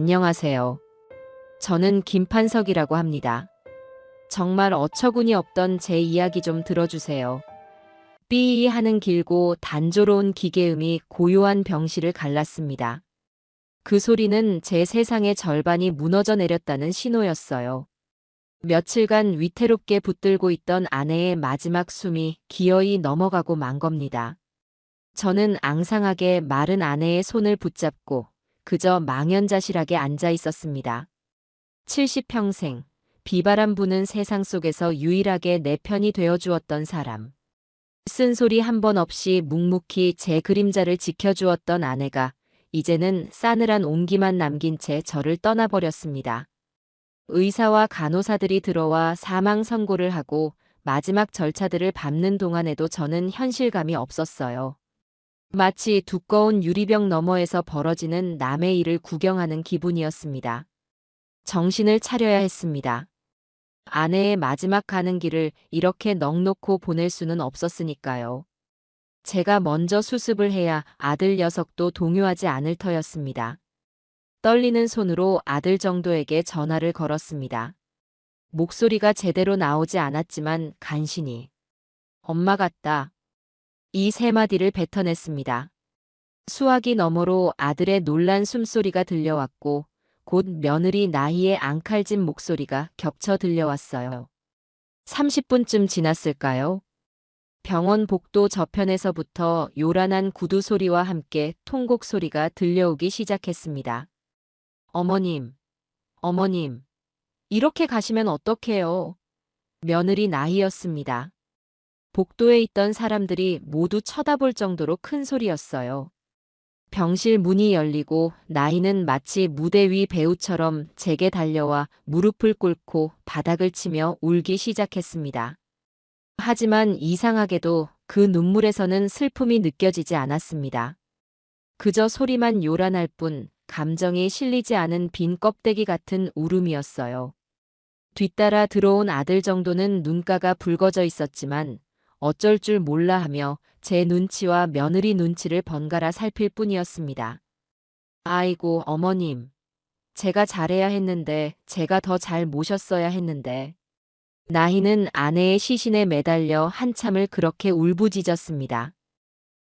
안녕하세요. 저는 김판석이라고 합니다. 정말 어처구니 없던 제 이야기 좀 들어주세요. 삐이 하는 길고 단조로운 기계음이 고요한 병실을 갈랐습니다. 그 소리는 제 세상의 절반이 무너져 내렸다는 신호였어요. 며칠간 위태롭게 붙들고 있던 아내의 마지막 숨이 기어이 넘어가고 만 겁니다. 저는 앙상하게 마른 아내의 손을 붙잡고 그저 망연자실하게 앉아 있었습니다. 70평생 비바람 부는 세상 속에서 유일하게 내 편이 되어 주었던 사람. 쓴소리 한 번 없이 묵묵히 제 그림자를 지켜주었던 아내가 이제는 싸늘한 온기만 남긴 채 저를 떠나버렸습니다. 의사와 간호사들이 들어와 사망 선고를 하고 마지막 절차들을 밟는 동안에도 저는 현실감이 없었어요. 마치 두꺼운 유리병 너머에서 벌어지는 남의 일을 구경하는 기분이었습니다. 정신을 차려야 했습니다. 아내의 마지막 가는 길을 이렇게 넋놓고 보낼 수는 없었으니까요. 제가 먼저 수습을 해야 아들 녀석도 동요하지 않을 터였습니다. 떨리는 손으로 아들 정도에게 전화를 걸었습니다. 목소리가 제대로 나오지 않았지만 간신히 엄마 같다. 이 세 마디를 뱉어냈습니다. 수화기 너머로 아들의 놀란 숨소리가 들려왔고 곧 며느리 나희의 앙칼진 목소리가 겹쳐 들려왔어요. 30분쯤 지났을까요? 병원 복도 저편에서부터 요란한 구두 소리와 함께 통곡 소리가 들려오기 시작했습니다. 어머님, 어머님, 이렇게 가시면 어떡해요? 며느리 나희였습니다. 복도에 있던 사람들이 모두 쳐다볼 정도로 큰 소리였어요. 병실 문이 열리고 나희는 마치 무대 위 배우처럼 제게 달려와 무릎을 꿇고 바닥을 치며 울기 시작했습니다. 하지만 이상하게도 그 눈물에서는 슬픔이 느껴지지 않았습니다. 그저 소리만 요란할 뿐 감정이 실리지 않은 빈 껍데기 같은 울음이었어요. 뒤따라 들어온 아들 정도는 눈가가 붉어져 있었지만 어쩔 줄 몰라 하며 제 눈치와 며느리 눈치를 번갈아 살필 뿐이었습니다. 아이고, 어머님. 제가 잘해야 했는데, 제가 더 잘 모셨어야 했는데. 나희는 아내의 시신에 매달려 한참을 그렇게 울부짖었습니다.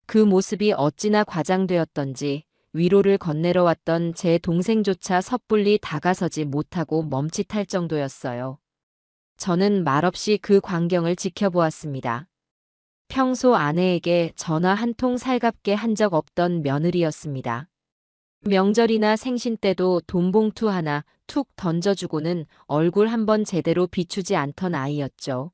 그 모습이 어찌나 과장되었던지 위로를 건네러 왔던 제 동생조차 섣불리 다가서지 못하고 멈칫할 정도였어요. 저는 말없이 그 광경을 지켜보았습니다. 평소 아내에게 전화 한 통 살갑게 한 적 없던 며느리였습니다. 명절이나 생신 때도 돈봉투 하나 툭 던져주고는 얼굴 한번 제대로 비추지 않던 아이였죠.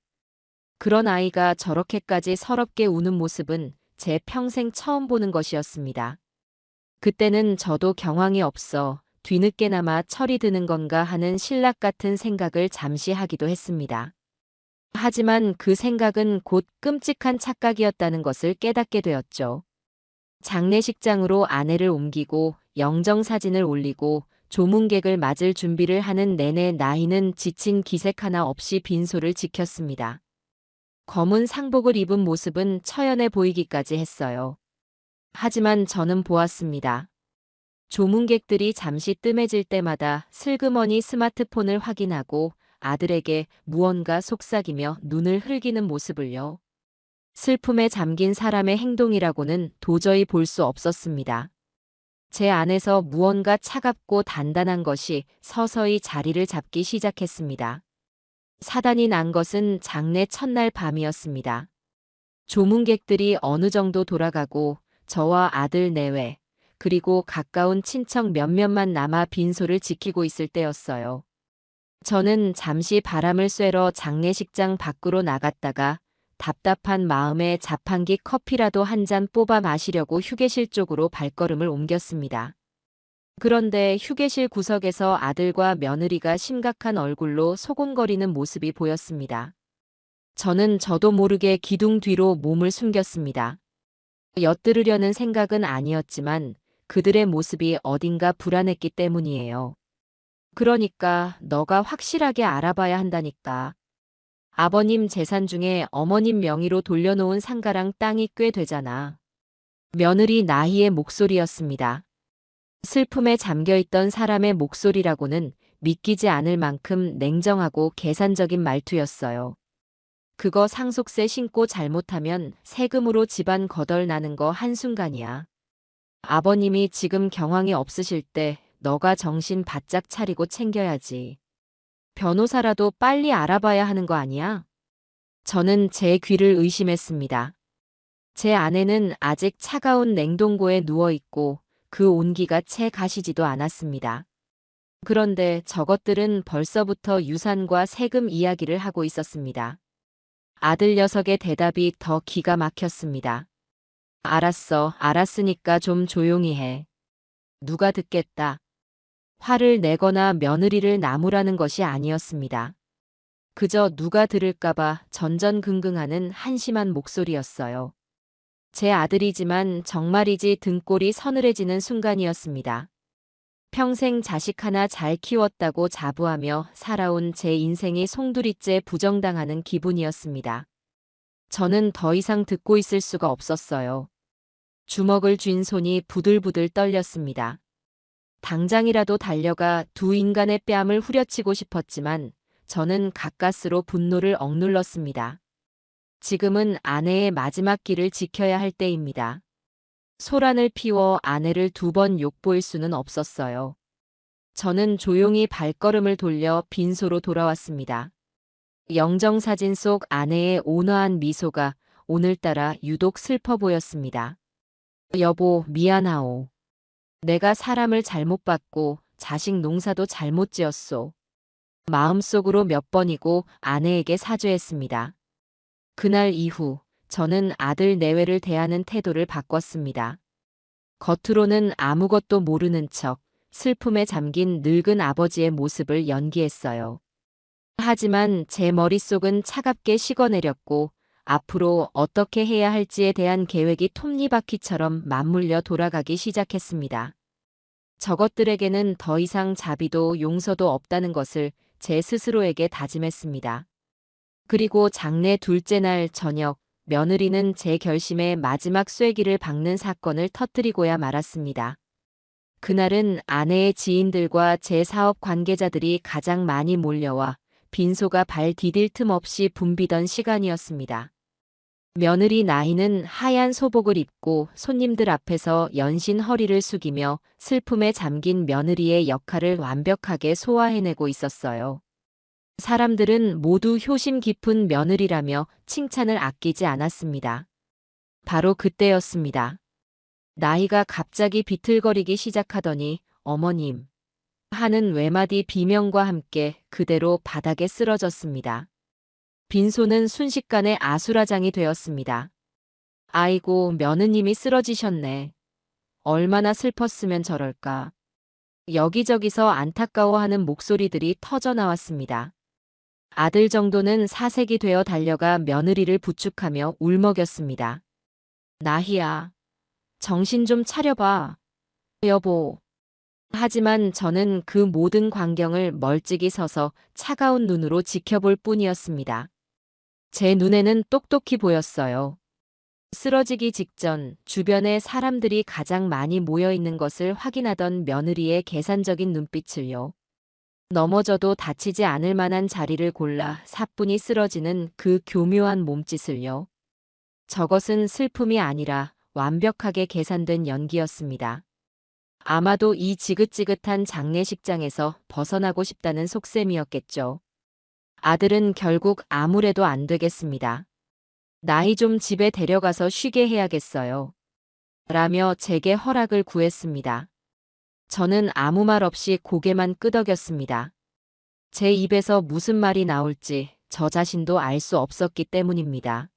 그런 아이가 저렇게까지 서럽게 우는 모습은 제 평생 처음 보는 것이었습니다. 그때는 저도 경황이 없어 뒤늦게나마 철이 드는 건가 하는 신락 같은 생각을 잠시 하기도 했습니다. 하지만 그 생각은 곧 끔찍한 착각이었다는 것을 깨닫게 되었죠. 장례식장으로 아내를 옮기고 영정사진을 올리고 조문객을 맞을 준비를 하는 내내 나희는 지친 기색 하나 없이 빈소를 지켰습니다. 검은 상복을 입은 모습은 처연해 보이기까지 했어요. 하지만 저는 보았습니다. 조문객들이 잠시 뜸해질 때마다 슬그머니 스마트폰을 확인하고 아들에게 무언가 속삭이며 눈을 흘기는 모습을요. 슬픔에 잠긴 사람의 행동이라고는 도저히 볼 수 없었습니다. 제 안에서 무언가 차갑고 단단한 것이 서서히 자리를 잡기 시작했습니다. 사단이 난 것은 장례 첫날 밤이었습니다. 조문객들이 어느 정도 돌아가고 저와 아들 내외, 그리고 가까운 친척 몇몇만 남아 빈소를 지키고 있을 때였어요. 저는 잠시 바람을 쐬러 장례식장 밖으로 나갔다가 답답한 마음에 자판기 커피라도 한 잔 뽑아 마시려고 휴게실 쪽으로 발걸음을 옮겼습니다. 그런데 휴게실 구석에서 아들과 며느리가 심각한 얼굴로 소곤거리는 모습이 보였습니다. 저는 저도 모르게 기둥 뒤로 몸을 숨겼습니다. 엿들으려는 생각은 아니었지만 그들의 모습이 어딘가 불안했기 때문이에요. 그러니까 너가 확실하게 알아봐야 한다니까. 아버님 재산 중에 어머님 명의로 돌려놓은 상가랑 땅이 꽤 되잖아. 며느리 나희의 목소리였습니다. 슬픔에 잠겨있던 사람의 목소리라고는 믿기지 않을 만큼 냉정하고 계산적인 말투였어요. 그거 상속세 신고 잘못하면 세금으로 집안 거덜나는 거 한순간이야. 아버님이 지금 경황이 없으실 때 너가 정신 바짝 차리고 챙겨야지. 변호사라도 빨리 알아봐야 하는 거 아니야? 저는 제 귀를 의심했습니다. 제 아내는 아직 차가운 냉동고에 누워있고 그 온기가 채 가시지도 않았습니다. 그런데 저것들은 벌써부터 유산과 세금 이야기를 하고 있었습니다. 아들 녀석의 대답이 더 기가 막혔습니다. 알았어, 알았으니까 좀 조용히 해. 누가 듣겠다. 화를 내거나 며느리를 나무라는 것이 아니었습니다. 그저 누가 들을까봐 전전긍긍하는 한심한 목소리였어요. 제 아들이지만 정말이지 등골이 서늘해지는 순간이었습니다. 평생 자식 하나 잘 키웠다고 자부하며 살아온 제 인생이 송두리째 부정당하는 기분이었습니다. 저는 더 이상 듣고 있을 수가 없었어요. 주먹을 쥔 손이 부들부들 떨렸습니다. 당장이라도 달려가 두 인간의 뺨을 후려치고 싶었지만 저는 가까스로 분노를 억눌렀습니다. 지금은 아내의 마지막 길을 지켜야 할 때입니다. 소란을 피워 아내를 두 번 욕보일 수는 없었어요. 저는 조용히 발걸음을 돌려 빈소로 돌아왔습니다. 영정사진 속 아내의 온화한 미소가 오늘따라 유독 슬퍼 보였습니다. 여보, 미안하오. 내가 사람을 잘못 봤고 자식 농사도 잘못 지었소. 마음속으로 몇 번이고 아내에게 사죄했습니다. 그날 이후 저는 아들 내외를 대하는 태도를 바꿨습니다. 겉으로는 아무것도 모르는 척 슬픔에 잠긴 늙은 아버지의 모습을 연기했어요. 하지만 제 머릿속은 차갑게 식어내렸고 앞으로 어떻게 해야 할지에 대한 계획이 톱니바퀴처럼 맞물려 돌아가기 시작했습니다. 저것들에게는 더 이상 자비도 용서도 없다는 것을 제 스스로에게 다짐했습니다. 그리고 장례 둘째 날 저녁, 며느리는 제 결심에 마지막 쐐기를 박는 사건을 터뜨리고야 말았습니다. 그날은 아내의 지인들과 제 사업 관계자들이 가장 많이 몰려와 빈소가 발 디딜 틈 없이 붐비던 시간이었습니다. 며느리 나이는 하얀 소복을 입고 손님들 앞에서 연신 허리를 숙이며 슬픔에 잠긴 며느리의 역할을 완벽하게 소화해내고 있었어요. 사람들은 모두 효심 깊은 며느리라며 칭찬을 아끼지 않았습니다. 바로 그때였습니다. 나이가 갑자기 비틀거리기 시작하더니 어머님 하는 외마디 비명과 함께 그대로 바닥에 쓰러졌습니다. 빈소는 순식간에 아수라장이 되었습니다. 아이고, 며느님이 쓰러지셨네. 얼마나 슬펐으면 저럴까. 여기저기서 안타까워하는 목소리들이 터져 나왔습니다. 아들 정도는 사색이 되어 달려가 며느리를 부축하며 울먹였습니다. 나희야, 정신 좀 차려봐. 여보. 하지만 저는 그 모든 광경을 멀찍이 서서 차가운 눈으로 지켜볼 뿐이었습니다. 제 눈에는 똑똑히 보였어요. 쓰러지기 직전 주변에 사람들이 가장 많이 모여 있는 것을 확인하던 며느리의 계산적인 눈빛을요. 넘어져도 다치지 않을 만한 자리를 골라 사뿐히 쓰러지는 그 교묘한 몸짓을요. 저것은 슬픔이 아니라 완벽하게 계산된 연기였습니다. 아마도 이 지긋지긋한 장례식장에서 벗어나고 싶다는 속셈이었겠죠. 아들은 결국 아무래도 안 되겠습니다. 나이 좀 집에 데려가서 쉬게 해야겠어요. 라며 제게 허락을 구했습니다. 저는 아무 말 없이 고개만 끄덕였습니다. 제 입에서 무슨 말이 나올지 저 자신도 알 수 없었기 때문입니다.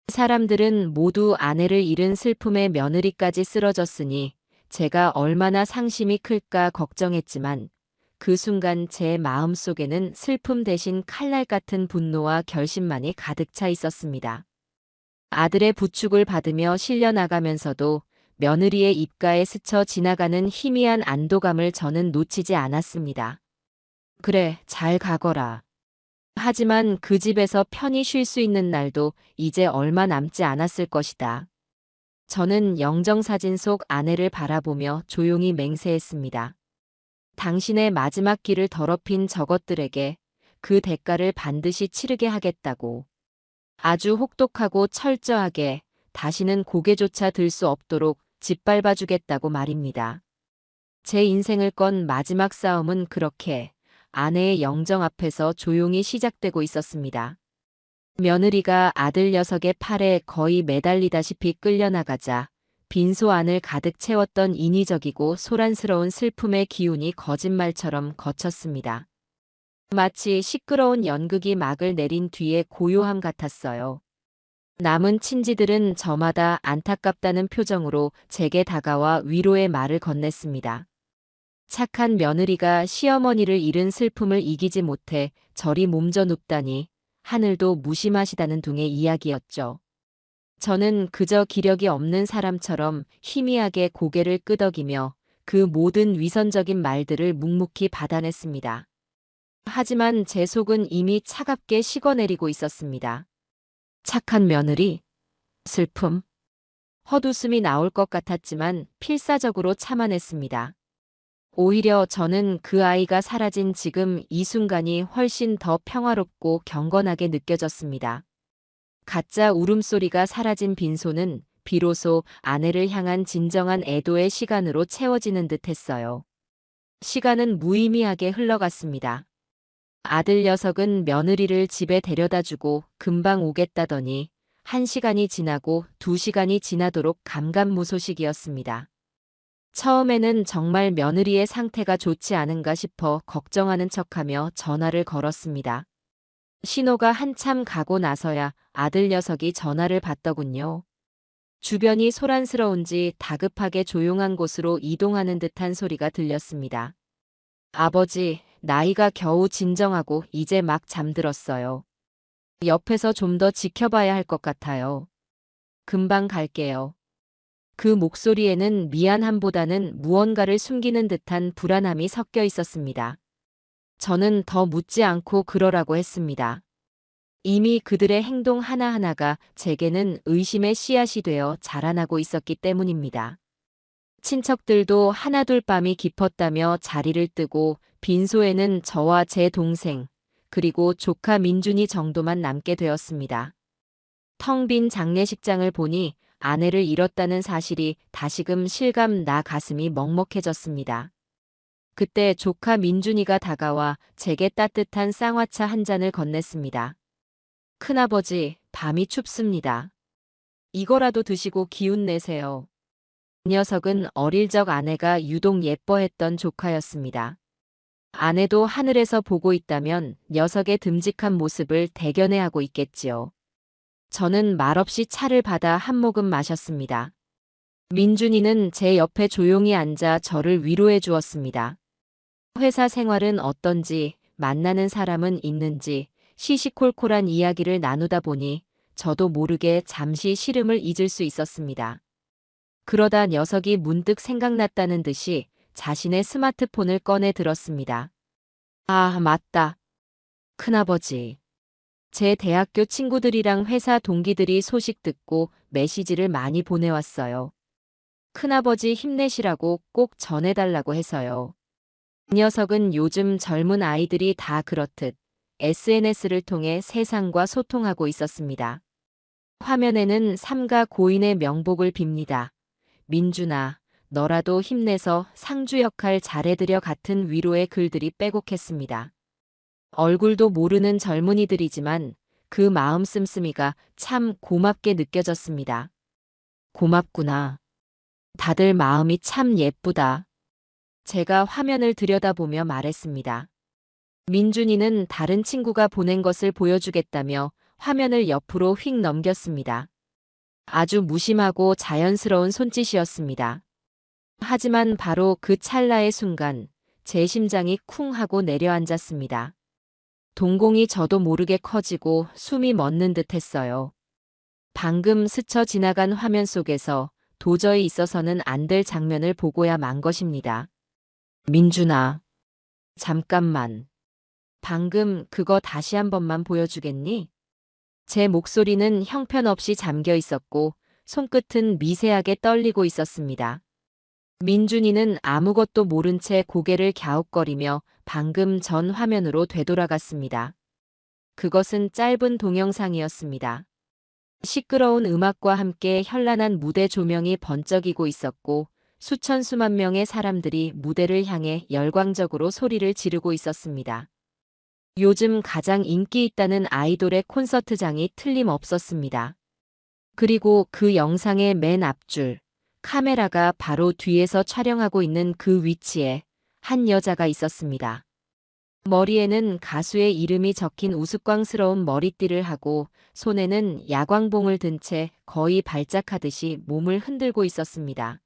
사람들은 모두 아내를 잃은 슬픔에 며느리까지 쓰러졌으니 제가 얼마나 상심이 클까 걱정했지만 그 순간 제 마음속에는 슬픔 대신 칼날 같은 분노와 결심만이 가득 차 있었습니다. 아들의 부축을 받으며 실려나가면서도 며느리의 입가에 스쳐 지나가는 희미한 안도감을 저는 놓치지 않았습니다. 그래, 잘 가거라. 하지만 그 집에서 편히 쉴 수 있는 날도 이제 얼마 남지 않았을 것이다. 저는 영정사진 속 아내를 바라보며 조용히 맹세했습니다. 당신의 마지막 길을 더럽힌 저것들에게 그 대가를 반드시 치르게 하겠다고. 아주 혹독하고 철저하게 다시는 고개조차 들 수 없도록 짓밟아주겠다고 말입니다. 제 인생을 건 마지막 싸움은 그렇게 아내의 영정 앞에서 조용히 시작되고 있었습니다. 며느리가 아들 녀석의 팔에 거의 매달리다시피 끌려나가자 빈소 안을 가득 채웠던 인위적이고 소란스러운 슬픔의 기운이 거짓말처럼 거쳤습니다. 마치 시끄러운 연극이 막을 내린 뒤의 고요함 같았어요. 남은 친지들은 저마다 안타깝다는 표정으로 제게 다가와 위로의 말을 건넸습니다. 착한 며느리가 시어머니를 잃은 슬픔을 이기지 못해 저리 몸져 눕다니 하늘도 무심하시다는 둥의 이야기였죠. 저는 그저 기력이 없는 사람처럼 희미하게 고개를 끄덕이며 그 모든 위선적인 말들을 묵묵히 받아냈습니다. 하지만 제 속은 이미 차갑게 식어내리고 있었습니다. 착한 며느리, 슬픔, 헛웃음이 나올 것 같았지만 필사적으로 참아냈습니다. 오히려 저는 그 아이가 사라진 지금 이 순간이 훨씬 더 평화롭고 경건하게 느껴졌습니다. 가짜 울음소리가 사라진 빈소는 비로소 아내를 향한 진정한 애도의 시간으로 채워지는 듯 했어요. 시간은 무의미하게 흘러갔습니다. 아들 녀석은 며느리를 집에 데려다주고 금방 오겠다더니 1시간이 지나고 2시간이 지나도록 감감무소식이었습니다. 처음에는 정말 며느리의 상태가 좋지 않은가 싶어 걱정하는 척하며 전화를 걸었습니다. 신호가 한참 가고 나서야 아들 녀석이 전화를 받더군요. 주변이 소란스러운지 다급하게 조용한 곳으로 이동하는 듯한 소리가 들렸습니다. 아버지, 나이가 겨우 진정하고 이제 막 잠들었어요. 옆에서 좀 더 지켜봐야 할 것 같아요. 금방 갈게요. 그 목소리에는 미안함보다는 무언가를 숨기는 듯한 불안함이 섞여 있었습니다. 저는 더 묻지 않고 그러라고 했습니다. 이미 그들의 행동 하나하나가 제게는 의심의 씨앗이 되어 자라나고 있었기 때문입니다. 친척들도 하나둘 밤이 깊었다며 자리를 뜨고 빈소에는 저와 제 동생, 그리고 조카 민준이 정도만 남게 되었습니다. 텅 빈 장례식장을 보니 아내를 잃었다는 사실이 다시금 실감 나 가슴이 먹먹해졌습니다. 그때 조카 민준이가 다가와 제게 따뜻한 쌍화차 한 잔을 건넸습니다. 큰아버지, 밤이 춥습니다. 이거라도 드시고 기운 내세요. 이 녀석은 어릴 적 아내가 유독 예뻐했던 조카였습니다. 아내도 하늘에서 보고 있다면 녀석의 듬직한 모습을 대견해 하고 있겠지요. 저는 말없이 차를 받아 한 모금 마셨습니다. 민준이는 제 옆에 조용히 앉아 저를 위로해 주었습니다. 회사 생활은 어떤지, 만나는 사람은 있는지, 시시콜콜한 이야기를 나누다 보니 저도 모르게 잠시 시름을 잊을 수 있었습니다. 그러다 녀석이 문득 생각났다는 듯이 자신의 스마트폰을 꺼내 들었습니다. 아, 맞다. 큰아버지. 제 대학교 친구들이랑 회사 동기들이 소식 듣고 메시지를 많이 보내왔어요. 큰아버지 힘내시라고 꼭 전해달라고 해서요. 이 녀석은 요즘 젊은 아이들이 다 그렇듯 SNS를 통해 세상과 소통하고 있었습니다. 화면에는 삼가 고인의 명복을 빕니다. 민준아, 너라도 힘내서 상주 역할 잘해드려 같은 위로의 글들이 빼곡했습니다. 얼굴도 모르는 젊은이들이지만 그 마음 씀씀이가 참 고맙게 느껴졌습니다. 고맙구나. 다들 마음이 참 예쁘다. 제가 화면을 들여다보며 말했습니다. 민준이는 다른 친구가 보낸 것을 보여주겠다며 화면을 옆으로 휙 넘겼습니다. 아주 무심하고 자연스러운 손짓이었습니다. 하지만 바로 그 찰나의 순간 제 심장이 쿵 하고 내려앉았습니다. 동공이 저도 모르게 커지고 숨이 멎는 듯 했어요. 방금 스쳐 지나간 화면 속에서 도저히 있어서는 안 될 장면을 보고야 만 것입니다. 민준아, 잠깐만. 방금 그거 다시 한 번만 보여주겠니? 제 목소리는 형편없이 잠겨 있었고 손끝은 미세하게 떨리고 있었습니다. 민준이는 아무것도 모른 채 고개를 갸웃거리며 방금 전 화면으로 되돌아갔습니다. 그것은 짧은 동영상이었습니다. 시끄러운 음악과 함께 현란한 무대 조명이 번쩍이고 있었고 수천 수만 명의 사람들이 무대를 향해 열광적으로 소리를 지르고 있었습니다. 요즘 가장 인기 있다는 아이돌의 콘서트장이 틀림없었습니다. 그리고 그 영상의 맨 앞줄, 카메라가 바로 뒤에서 촬영하고 있는 그 위치에 한 여자가 있었습니다. 머리에는 가수의 이름이 적힌 우스꽝스러운 머리띠를 하고 손에는 야광봉을 든 채 거의 발작하듯이 몸을 흔들고 있었습니다.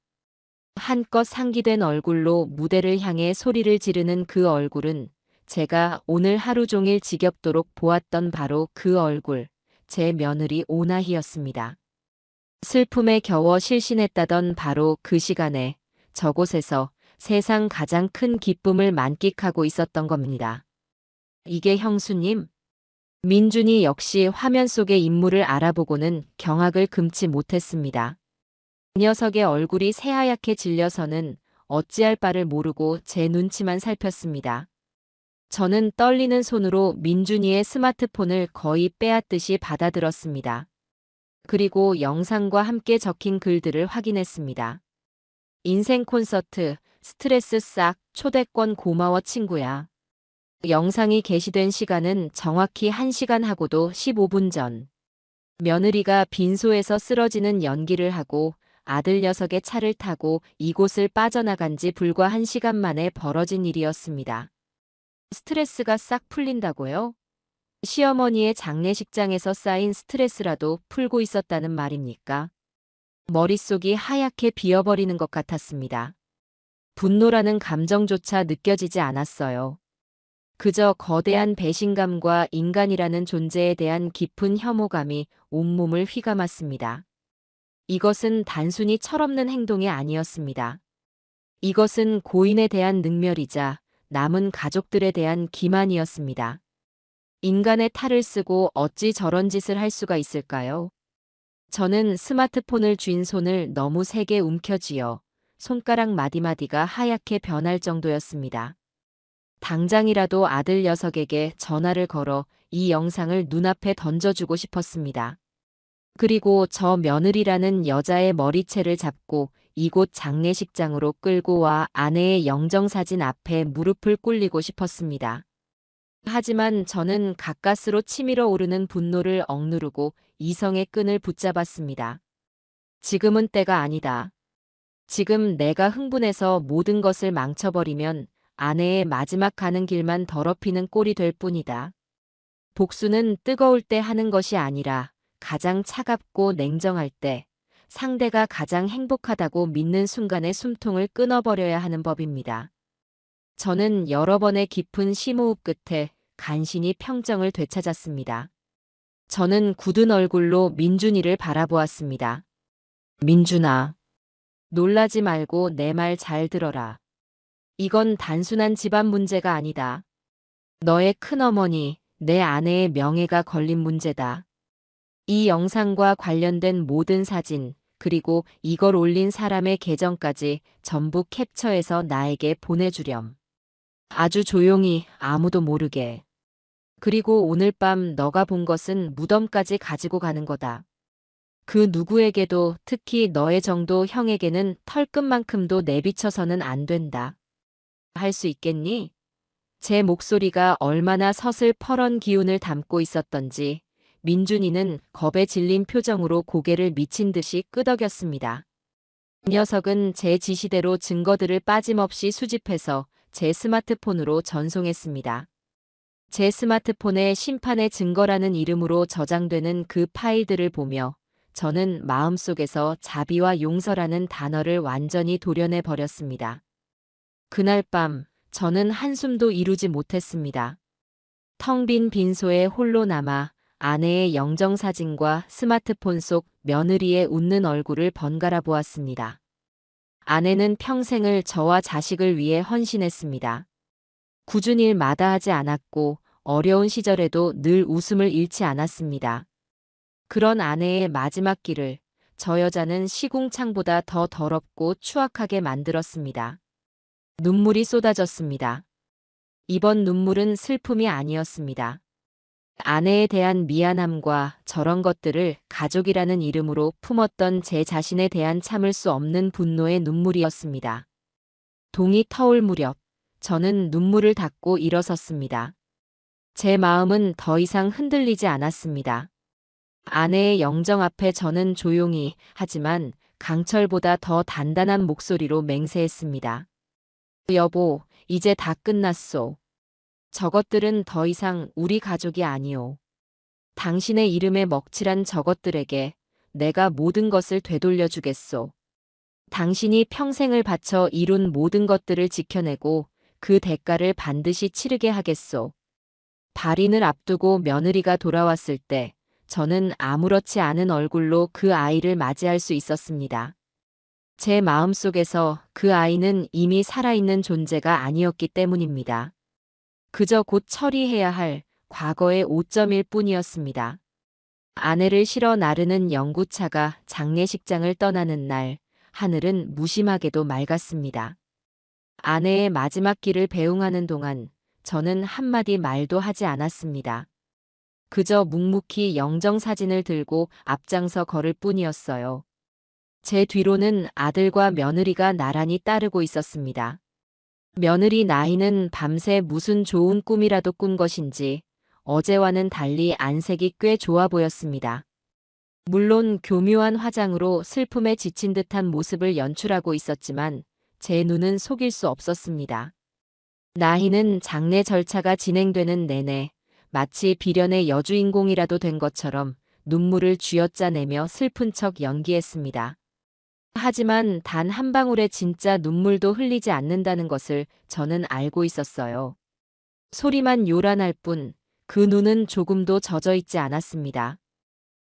한껏 상기된 얼굴로 무대를 향해 소리를 지르는 그 얼굴은 제가 오늘 하루 종일 지겹도록 보았던 바로 그 얼굴, 제 며느리 오나희였습니다. 슬픔에 겨워 실신했다던 바로 그 시간에 저곳에서 세상 가장 큰 기쁨을 만끽하고 있었던 겁니다. 이게 형수님? 민준이 역시 화면 속의 인물을 알아보고는 경악을 금치 못했습니다. 그 녀석의 얼굴이 새하얗게 질려서는 어찌할 바를 모르고 제 눈치만 살폈습니다. 저는 떨리는 손으로 민준이의 스마트폰을 거의 빼앗듯이 받아들었습니다. 그리고 영상과 함께 적힌 글들을 확인했습니다. 인생 콘서트, 스트레스 싹, 초대권 고마워 친구야. 영상이 게시된 시간은 정확히 1시간하고도 15분 전. 며느리가 빈소에서 쓰러지는 연기를 하고 아들 녀석의 차를 타고 이곳을 빠져나간 지 불과 1시간 만에 벌어진 일이었습니다. 스트레스가 싹 풀린다고요? 시어머니의 장례식장에서 쌓인 스트레스라도 풀고 있었다는 말입니까? 머릿속이 하얗게 비어버리는 것 같았습니다. 분노라는 감정조차 느껴지지 않았어요. 그저 거대한 배신감과 인간이라는 존재에 대한 깊은 혐오감이 온몸을 휘감았습니다. 이것은 단순히 철없는 행동이 아니었습니다. 이것은 고인에 대한 능멸이자 남은 가족들에 대한 기만이었습니다. 인간의 탈을 쓰고 어찌 저런 짓을 할 수가 있을까요? 저는 스마트폰을 쥔 손을 너무 세게 움켜쥐어 손가락 마디마디가 하얗게 변할 정도였습니다. 당장이라도 아들 녀석에게 전화를 걸어 이 영상을 눈앞에 던져주고 싶었습니다. 그리고 저 며느리라는 여자의 머리채를 잡고 이곳 장례식장으로 끌고 와 아내의 영정사진 앞에 무릎을 꿇리고 싶었습니다. 하지만 저는 가까스로 치밀어 오르는 분노를 억누르고 이성의 끈을 붙잡았습니다. 지금은 때가 아니다. 지금 내가 흥분해서 모든 것을 망쳐버리면 아내의 마지막 가는 길만 더럽히는 꼴이 될 뿐이다. 복수는 뜨거울 때 하는 것이 아니라 가장 차갑고 냉정할 때, 상대가 가장 행복하다고 믿는 순간의 숨통을 끊어버려야 하는 법입니다. 저는 여러 번의 깊은 심호흡 끝에 간신히 평정을 되찾았습니다. 저는 굳은 얼굴로 민준이를 바라보았습니다. 민준아, 놀라지 말고 내 말 잘 들어라. 이건 단순한 집안 문제가 아니다. 너의 큰어머니, 내 아내의 명예가 걸린 문제다. 이 영상과 관련된 모든 사진, 그리고 이걸 올린 사람의 계정까지 전부 캡처해서 나에게 보내주렴. 아주 조용히, 아무도 모르게. 그리고 오늘 밤 너가 본 것은 무덤까지 가지고 가는 거다. 그 누구에게도, 특히 너의 정도 형에게는 털끝만큼도 내비쳐서는 안 된다. 할 수 있겠니? 제 목소리가 얼마나 서슬퍼런 기운을 담고 있었던지 민준이는 겁에 질린 표정으로 고개를 미친 듯이 끄덕였습니다. 이 녀석은 제 지시대로 증거들을 빠짐없이 수집해서 제 스마트폰으로 전송했습니다. 제 스마트폰에 심판의 증거라는 이름으로 저장되는 그 파일들을 보며 저는 마음속에서 자비와 용서라는 단어를 완전히 도려내 버렸습니다. 그날 밤 저는 한숨도 이루지 못했습니다. 텅 빈 빈소에 홀로 남아 아내의 영정사진과 스마트폰 속 며느리의 웃는 얼굴을 번갈아 보았습니다. 아내는 평생을 저와 자식을 위해 헌신했습니다. 굳은 일 마다하지 않았고 어려운 시절에도 늘 웃음을 잃지 않았습니다. 그런 아내의 마지막 길을 저 여자는 시궁창보다 더 더럽고 추악하게 만들었습니다. 눈물이 쏟아졌습니다. 이번 눈물은 슬픔이 아니었습니다. 아내에 대한 미안함과 저런 것들을 가족이라는 이름으로 품었던 제 자신에 대한 참을 수 없는 분노의 눈물이었습니다. 동이 터올 무렵 저는 눈물을 닦고 일어섰습니다. 제 마음은 더 이상 흔들리지 않았습니다. 아내의 영정 앞에 저는 조용히 하지만 강철보다 더 단단한 목소리로 맹세했습니다. 여보, 이제 다 끝났소. 저것들은 더 이상 우리 가족이 아니오. 당신의 이름에 먹칠한 저것들에게 내가 모든 것을 되돌려주겠소. 당신이 평생을 바쳐 이룬 모든 것들을 지켜내고 그 대가를 반드시 치르게 하겠소. 발인을 앞두고 며느리가 돌아왔을 때 저는 아무렇지 않은 얼굴로 그 아이를 맞이할 수 있었습니다. 제 마음속에서 그 아이는 이미 살아있는 존재가 아니었기 때문입니다. 그저 곧 처리해야 할 과거의 오점일 뿐이었습니다. 아내를 실어 나르는 영구차가 장례식장을 떠나는 날, 하늘은 무심하게도 맑았습니다. 아내의 마지막 길을 배웅하는 동안 저는 한마디 말도 하지 않았습니다. 그저 묵묵히 영정사진을 들고 앞장서 걸을 뿐이었어요. 제 뒤로는 아들과 며느리가 나란히 따르고 있었습니다. 며느리 나이는 밤새 무슨 좋은 꿈이라도 꾼 것인지 어제와는 달리 안색이 꽤 좋아 보였습니다. 물론 교묘한 화장으로 슬픔에 지친 듯한 모습을 연출하고 있었지만 제 눈은 속일 수 없었습니다. 나희는 장례 절차가 진행되는 내내 마치 비련의 여주인공이라도 된 것처럼 눈물을 쥐어짜내며 슬픈 척 연기했습니다. 하지만 단 한 방울의 진짜 눈물도 흘리지 않는다는 것을 저는 알고 있었어요. 소리만 요란할 뿐 그 눈은 조금도 젖어 있지 않았습니다.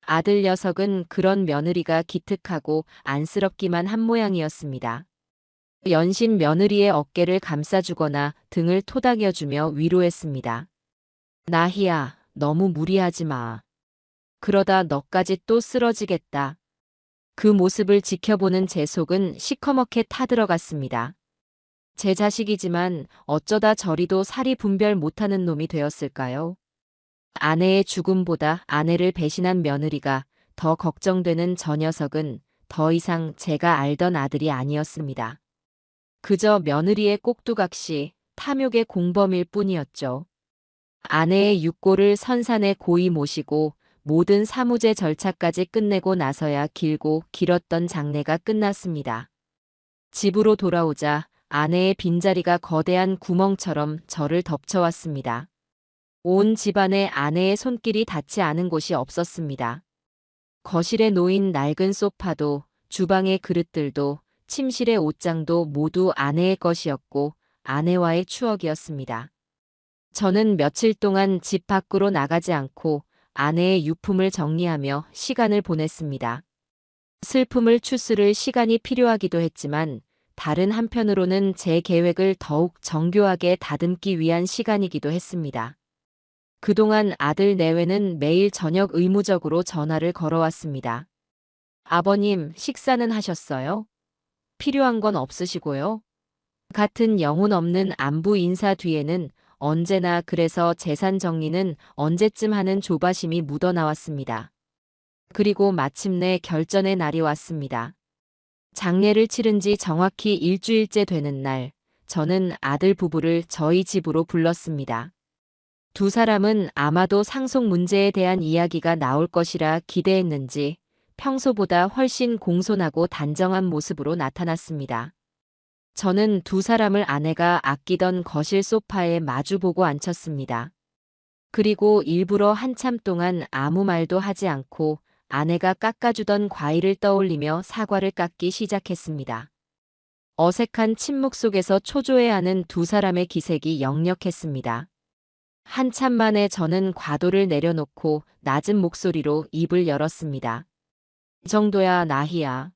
아들 녀석은 그런 며느리가 기특하고 안쓰럽기만 한 모양이었습니다. 연신 며느리의 어깨를 감싸주거나 등을 토닥여주며 위로했습니다. 나희야, 너무 무리하지 마. 그러다 너까지 또 쓰러지겠다. 그 모습을 지켜보는 제 속은 시커멓게 타들어갔습니다. 제 자식이지만 어쩌다 저리도 사리 분별 못하는 놈이 되었을까요? 아내의 죽음보다 아내를 배신한 며느리가 더 걱정되는 저 녀석은 더 이상 제가 알던 아들이 아니었습니다. 그저 며느리의 꼭두각시, 탐욕의 공범일 뿐이었죠. 아내의 육고를 선산에 고이 모시고 모든 사무제 절차까지 끝내고 나서야 길고 길었던 장례가 끝났습니다. 집으로 돌아오자 아내의 빈자리가 거대한 구멍처럼 저를 덮쳐왔습니다. 온 집안에 아내의 손길이 닿지 않은 곳이 없었습니다. 거실에 놓인 낡은 소파도, 주방의 그릇들도, 침실의 옷장도 모두 아내의 것이었고 아내와의 추억이었습니다. 저는 며칠 동안 집 밖으로 나가지 않고 아내의 유품을 정리하며 시간을 보냈습니다. 슬픔을 추스를 시간이 필요하기도 했지만 다른 한편으로는 제 계획을 더욱 정교하게 다듬기 위한 시간이기도 했습니다. 그동안 아들 내외는 매일 저녁 의무적으로 전화를 걸어왔습니다. 아버님, 식사는 하셨어요? 필요한 건 없으시고요? 같은 영혼 없는 안부 인사 뒤에는 언제나 그래서 재산 정리는 언제쯤 하는 조바심이 묻어나왔습니다. 그리고 마침내 결전의 날이 왔습니다. 장례를 치른 지 정확히 일주일째 되는 날, 저는 아들 부부를 저희 집으로 불렀습니다. 두 사람은 아마도 상속 문제에 대한 이야기가 나올 것이라 기대했는지 평소보다 훨씬 공손하고 단정한 모습으로 나타났습니다. 저는 두 사람을 아내가 아끼던 거실 소파에 마주보고 앉혔습니다. 그리고 일부러 한참 동안 아무 말도 하지 않고 아내가 깎아주던 과일을 떠올리며 사과를 깎기 시작했습니다. 어색한 침묵 속에서 초조해하는 두 사람의 기색이 역력했습니다. 한참 만에 저는 과도를 내려놓고 낮은 목소리로 입을 열었습니다. 이 정도야, 나희야.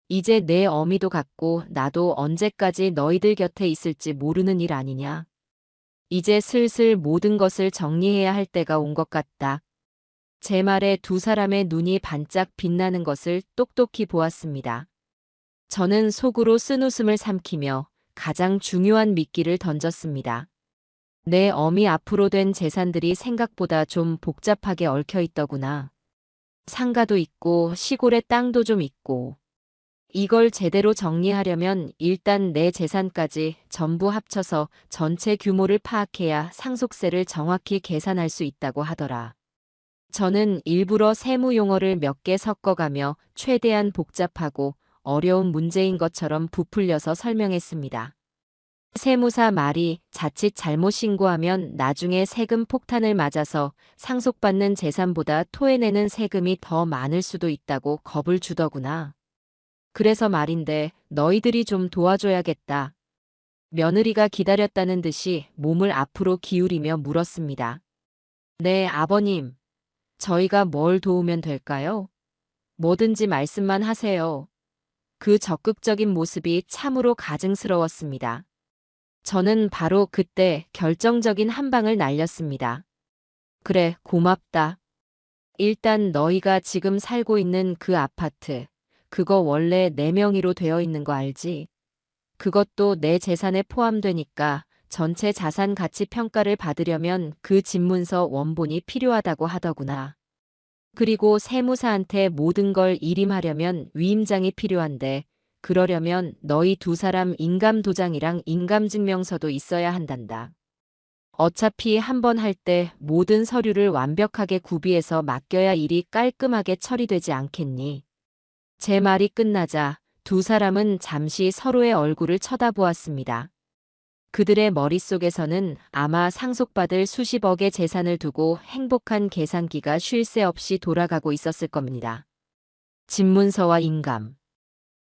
이제 내 어미도 갖고 나도 언제까지 너희들 곁에 있을지 모르는 일 아니냐. 이제 슬슬 모든 것을 정리해야 할 때가 온 것 같다. 제 말에 두 사람의 눈이 반짝 빛나는 것을 똑똑히 보았습니다. 저는 속으로 쓴웃음을 삼키며 가장 중요한 미끼를 던졌습니다. 내 어미 앞으로 된 재산들이 생각보다 좀 복잡하게 얽혀 있더구나. 상가도 있고 시골에 땅도 좀 있고. 이걸 제대로 정리하려면 일단 내 재산까지 전부 합쳐서 전체 규모를 파악해야 상속세를 정확히 계산할 수 있다고 하더라. 저는 일부러 세무 용어를 몇 개 섞어가며 최대한 복잡하고 어려운 문제인 것처럼 부풀려서 설명했습니다. 세무사 말이 자칫 잘못 신고하면 나중에 세금 폭탄을 맞아서 상속받는 재산보다 토해내는 세금이 더 많을 수도 있다고 겁을 주더구나. 그래서 말인데 너희들이 좀 도와줘야겠다. 며느리가 기다렸다는 듯이 몸을 앞으로 기울이며 물었습니다. 네, 아버님. 저희가 뭘 도우면 될까요? 뭐든지 말씀만 하세요. 그 적극적인 모습이 참으로 가증스러웠습니다. 저는 바로 그때 결정적인 한 방을 날렸습니다. 그래, 고맙다. 일단 너희가 지금 살고 있는 그 아파트, 그거 원래 내 명의로 되어 있는 거 알지? 그것도 내 재산에 포함되니까 전체 자산 가치 평가를 받으려면 그 집문서 원본이 필요하다고 하더구나. 그리고 세무사한테 모든 걸 일임하려면 위임장이 필요한데 그러려면 너희 두 사람 인감도장이랑 인감증명서도 있어야 한단다. 어차피 한 번 할 때 모든 서류를 완벽하게 구비해서 맡겨야 일이 깔끔하게 처리되지 않겠니? 제 말이 끝나자 두 사람은 잠시 서로의 얼굴을 쳐다보았습니다. 그들의 머릿속에서는 아마 상속받을 수십억의 재산을 두고 행복한 계산기가 쉴 새 없이 돌아가고 있었을 겁니다. 집문서와 인감.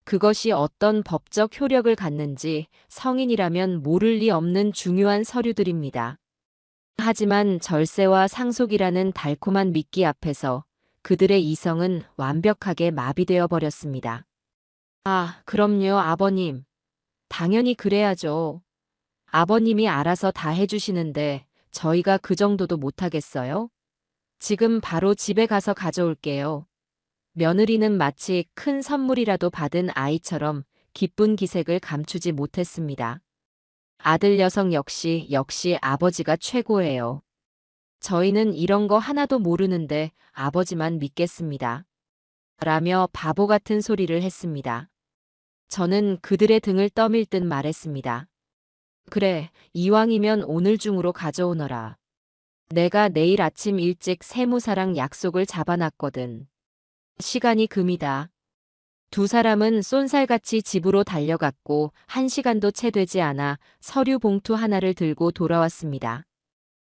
그것이 어떤 법적 효력을 갖는지 성인이라면 모를 리 없는 중요한 서류들입니다. 하지만 절세와 상속이라는 달콤한 미끼 앞에서 그들의 이성은 완벽하게 마비되어 버렸습니다. 아, 그럼요, 아버님. 당연히 그래야죠. 아버님이 알아서 다 해주시는데 저희가 그 정도도 못하겠어요? 지금 바로 집에 가서 가져올게요. 며느리는 마치 큰 선물이라도 받은 아이처럼 기쁜 기색을 감추지 못했습니다. 아들 녀석 역시 아버지가 최고예요. 저희는 이런 거 하나도 모르는데 아버지만 믿겠습니다. 라며 바보 같은 소리를 했습니다. 저는 그들의 등을 떠밀 듯 말했습니다. 그래, 이왕이면 오늘 중으로 가져오너라. 내가 내일 아침 일찍 세무사랑 약속을 잡아놨거든. 시간이 금이다. 두 사람은 쏜살같이 집으로 달려갔고 1시간도 채 되지 않아 서류 봉투 하나를 들고 돌아왔습니다.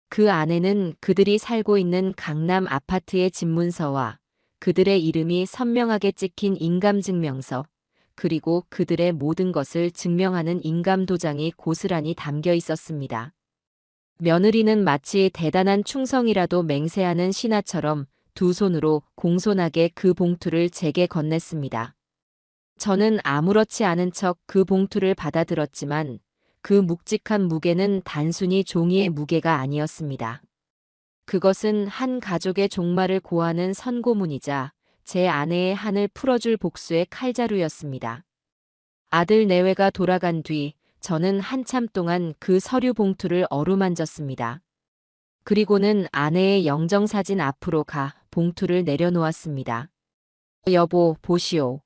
그 안에는 그들이 살고 있는 강남 아파트의 집문서와 그들의 이름이 선명하게 찍힌 인감증명서, 그리고 그들의 모든 것을 증명하는 인감도장이 고스란히 담겨 있었습니다. 며느리는 마치 대단한 충성이라도 맹세하는 신하처럼 두 손으로 공손하게 그 봉투를 제게 건넸습니다. 저는 아무렇지 않은 척 그 봉투를 받아들었지만 그 묵직한 무게는 단순히 종이의 무게가 아니었습니다. 그것은 한 가족의 종말을 고하는 선고문이자 제 아내의 한을 풀어줄 복수의 칼자루였습니다. 아들 내외가 돌아간 뒤 저는 한참 동안 그 서류 봉투를 어루만졌습니다. 그리고는 아내의 영정사진 앞으로 가 봉투를 내려놓았습니다. 여보, 보시오.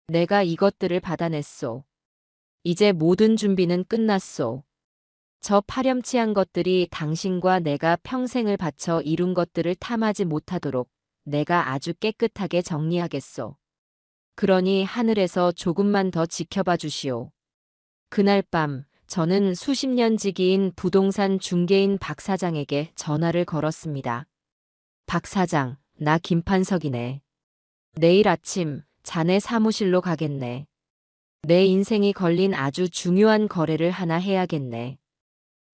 내가 이것들을 받아냈소. 이제 모든 준비는 끝났소. 저 파렴치한 것들이 당신과 내가 평생을 바쳐 이룬 것들을 탐하지 못하도록 내가 아주 깨끗하게 정리하겠소. 그러니 하늘에서 조금만 더 지켜봐 주시오. 그날 밤 저는 수십 년 지기인 부동산 중개인 박 사장에게 전화를 걸었습니다. 박 사장, 나 김판석이네. 내일 아침 자네 사무실로 가겠네. 내 인생이 걸린 아주 중요한 거래를 하나 해야겠네.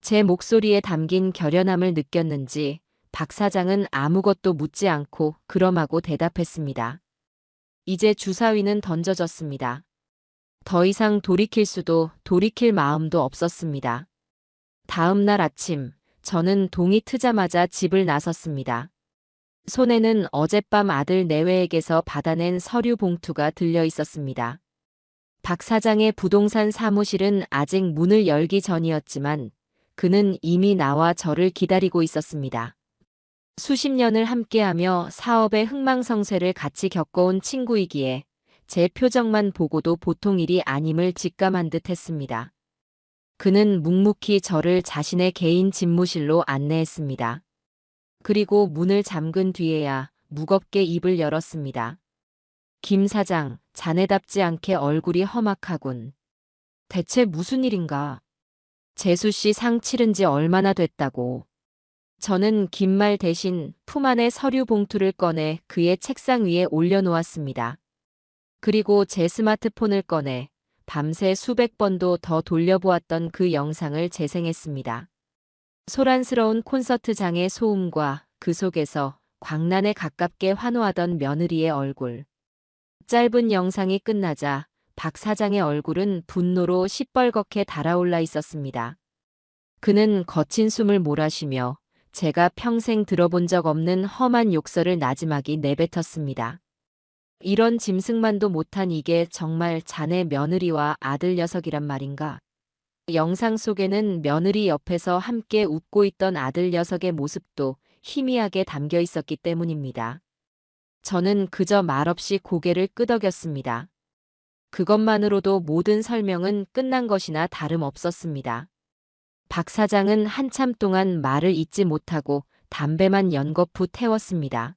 제 목소리에 담긴 결연함을 느꼈는지 박 사장은 아무것도 묻지 않고 그럼하고 대답했습니다. 이제 주사위는 던져졌습니다. 더 이상 돌이킬 수도 돌이킬 마음도 없었습니다. 다음 날 아침 저는 동이 트자마자 집을 나섰습니다. 손에는 어젯밤 아들 내외에게서 받아낸 서류 봉투가 들려 있었습니다. 박 사장의 부동산 사무실은 아직 문을 열기 전이었지만 그는 이미 나와 저를 기다리고 있었습니다. 수십 년을 함께하며 사업의 흥망성쇠를 같이 겪어온 친구이기에 제 표정만 보고도 보통 일이 아님을 직감한 듯 했습니다. 그는 묵묵히 저를 자신의 개인 집무실로 안내했습니다. 그리고 문을 잠근 뒤에야 무겁게 입을 열었습니다. 김 사장, 자네답지 않게 얼굴이 험악하군. 대체 무슨 일인가? 재수 씨 상 치른 지 얼마나 됐다고. 저는 긴 말 대신 품 안의 서류 봉투를 꺼내 그의 책상 위에 올려놓았습니다. 그리고 제 스마트폰을 꺼내 밤새 수백 번도 더 돌려보았던 그 영상을 재생했습니다. 소란스러운 콘서트장의 소음과 그 속에서 광란에 가깝게 환호하던 며느리의 얼굴. 짧은 영상이 끝나자 박 사장의 얼굴은 분노로 시뻘겋게 달아올라 있었습니다. 그는 거친 숨을 몰아쉬며 제가 평생 들어본 적 없는 험한 욕설을 나지막이 내뱉었습니다. 이런 짐승만도 못한 이게 정말 자네 며느리와 아들 녀석이란 말인가? 영상 속에는 며느리 옆에서 함께 웃고 있던 아들 녀석의 모습도 희미하게 담겨 있었기 때문입니다. 저는 그저 말없이 고개를 끄덕였습니다. 그것만으로도 모든 설명은 끝난 것이나 다름없었습니다. 박 사장은 한참 동안 말을 잇지 못하고 담배만 연거푸 태웠습니다.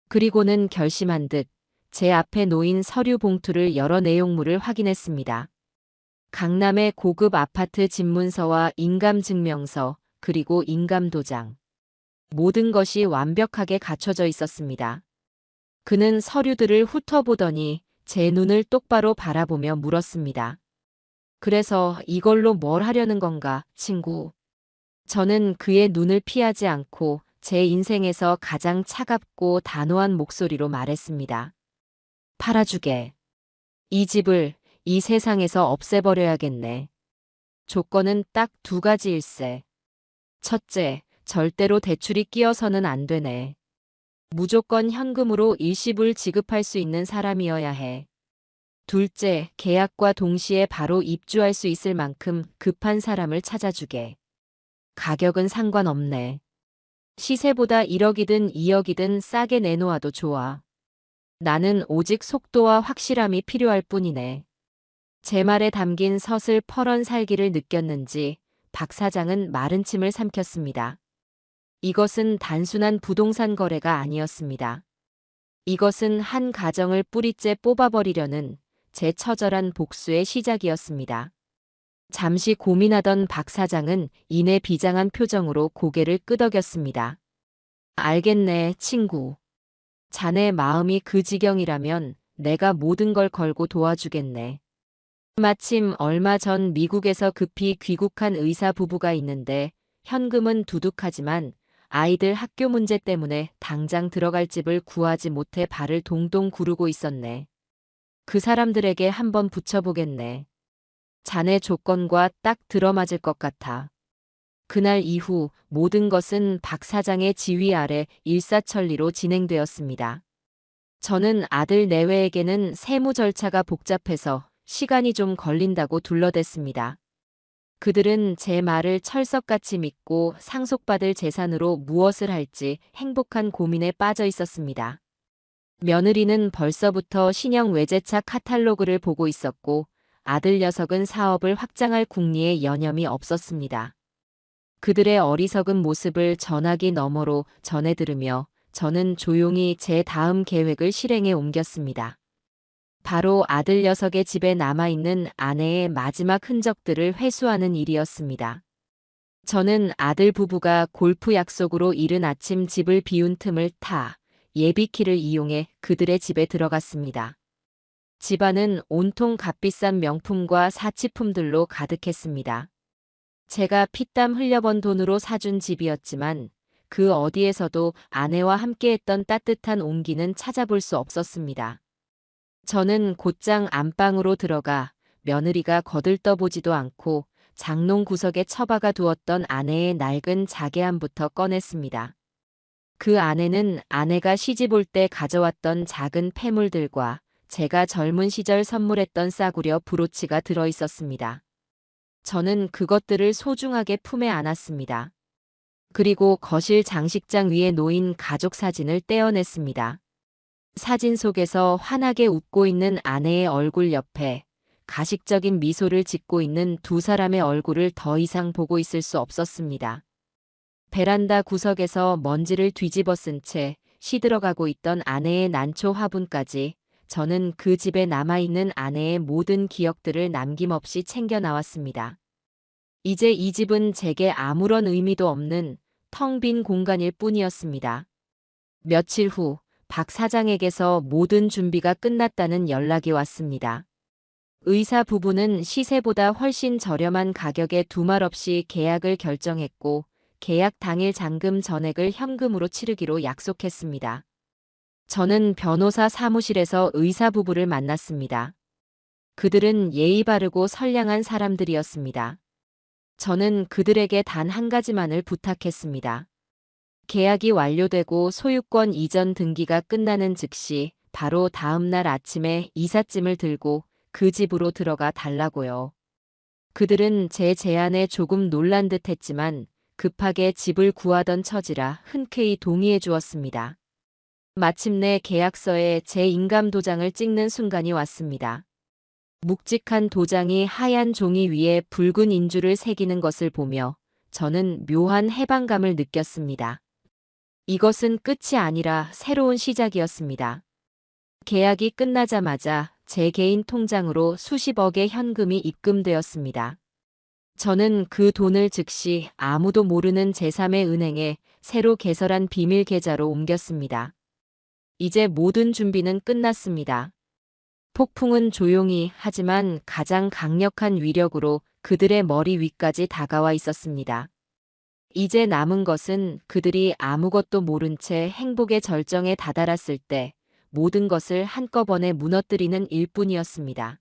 그리고는 결심한 듯 제 앞에 놓인 서류 봉투를 열어 내용물을 확인했습니다. 강남의 고급 아파트 집문서와 인감증명서, 그리고 인감도장. 모든 것이 완벽하게 갖춰져 있었습니다. 그는 서류들을 훑어보더니 제 눈을 똑바로 바라보며 물었습니다. 그래서 이걸로 뭘 하려는 건가, 친구? 저는 그의 눈을 피하지 않고 제 인생에서 가장 차갑고 단호한 목소리로 말했습니다. 팔아주게. 이 집을 이 세상에서 없애버려야겠네. 조건은 딱 두 가지일세. 첫째, 절대로 대출이 끼어서는 안 되네. 무조건 현금으로 일시불 지급할 수 있는 사람이어야 해. 둘째, 계약과 동시에 바로 입주할 수 있을 만큼 급한 사람을 찾아주게. 가격은 상관없네. 시세보다 1억이든 2억이든 싸게 내놓아도 좋아. 나는 오직 속도와 확실함이 필요할 뿐이네. 제 말에 담긴 서슬퍼런 살기를 느꼈는지 박 사장은 마른 침을 삼켰습니다. 이것은 단순한 부동산 거래가 아니었습니다. 이것은 한 가정을 뿌리째 뽑아버리려는 제 처절한 복수의 시작이었습니다. 잠시 고민하던 박 사장은 이내 비장한 표정으로 고개를 끄덕였습니다. 알겠네, 친구. 자네 마음이 그 지경이라면 내가 모든 걸 걸고 도와주겠네. 마침 얼마 전 미국에서 급히 귀국한 의사 부부가 있는데 현금은 두둑하지만 아이들 학교 문제 때문에 당장 들어갈 집을 구하지 못해 발을 동동 구르고 있었네. 그 사람들에게 한번 붙여보겠네. 자네 조건과 딱 들어맞을 것 같아. 그날 이후 모든 것은 박 사장의 지휘 아래 일사천리로 진행되었습니다. 저는 아들 내외에게는 세무 절차가 복잡해서 시간이 좀 걸린다고 둘러댔습니다. 그들은 제 말을 철석같이 믿고 상속받을 재산으로 무엇을 할지 행복한 고민에 빠져 있었습니다. 며느리는 벌써부터 신형 외제차 카탈로그를 보고 있었고 아들 녀석은 사업을 확장할 궁리에 여념이 없었습니다. 그들의 어리석은 모습을 전화기 너머로 전해 들으며 저는 조용히 제 다음 계획을 실행에 옮겼습니다. 바로 아들 녀석의 집에 남아있는 아내의 마지막 흔적들을 회수하는 일이었습니다. 저는 아들 부부가 골프 약속으로 이른 아침 집을 비운 틈을 타 예비키를 이용해 그들의 집에 들어갔습니다. 집안은 온통 값비싼 명품과 사치품들로 가득했습니다. 제가 피땀 흘려번 돈으로 사준 집이었지만 그 어디에서도 아내와 함께했던 따뜻한 온기는 찾아볼 수 없었습니다. 저는 곧장 안방으로 들어가 며느리가 거들떠보지도 않고 장롱 구석에 처박아 두었던 아내의 낡은 자개함부터 꺼냈습니다. 그 안에는 아내가 시집 올 때 가져왔던 작은 폐물들과 제가 젊은 시절 선물했던 싸구려 브로치가 들어 있었습니다. 저는 그것들을 소중하게 품에 안았습니다. 그리고 거실 장식장 위에 놓인 가족 사진을 떼어냈습니다. 사진 속에서 환하게 웃고 있는 아내의 얼굴 옆에 가식적인 미소를 짓고 있는 두 사람의 얼굴을 더 이상 보고 있을 수 없었습니다. 베란다 구석에서 먼지를 뒤집어 쓴 채 시들어가고 있던 아내의 난초 화분까지 저는 그 집에 남아있는 아내의 모든 기억들을 남김없이 챙겨 나왔습니다. 이제 이 집은 제게 아무런 의미도 없는 텅 빈 공간일 뿐이었습니다. 며칠 후 박 사장에게서 모든 준비가 끝났다는 연락이 왔습니다. 의사 부부는 시세보다 훨씬 저렴한 가격에 두말 없이 계약을 결정했고 계약 당일 잔금 전액을 현금으로 치르기로 약속했습니다. 저는 변호사 사무실에서 의사 부부를 만났습니다. 그들은 예의 바르고 선량한 사람들이었습니다. 저는 그들에게 단 한 가지만을 부탁했습니다. 계약이 완료되고 소유권 이전 등기가 끝나는 즉시 바로 다음 날 아침에 이삿짐을 들고 그 집으로 들어가 달라고요. 그들은 제 제안에 조금 놀란 듯 했지만 급하게 집을 구하던 처지라 흔쾌히 동의해 주었습니다. 마침내 계약서에 제 인감 도장을 찍는 순간이 왔습니다. 묵직한 도장이 하얀 종이 위에 붉은 인주를 새기는 것을 보며 저는 묘한 해방감을 느꼈습니다. 이것은 끝이 아니라 새로운 시작이었습니다. 계약이 끝나자마자 제 개인 통장으로 수십억의 현금이 입금되었습니다. 저는 그 돈을 즉시 아무도 모르는 제3의 은행에 새로 개설한 비밀 계좌로 옮겼습니다. 이제 모든 준비는 끝났습니다. 폭풍은 조용히 하지만 가장 강력한 위력으로 그들의 머리 위까지 다가와 있었습니다. 이제 남은 것은 그들이 아무것도 모른 채 행복의 절정에 다다랐을 때 모든 것을 한꺼번에 무너뜨리는 일뿐이었습니다.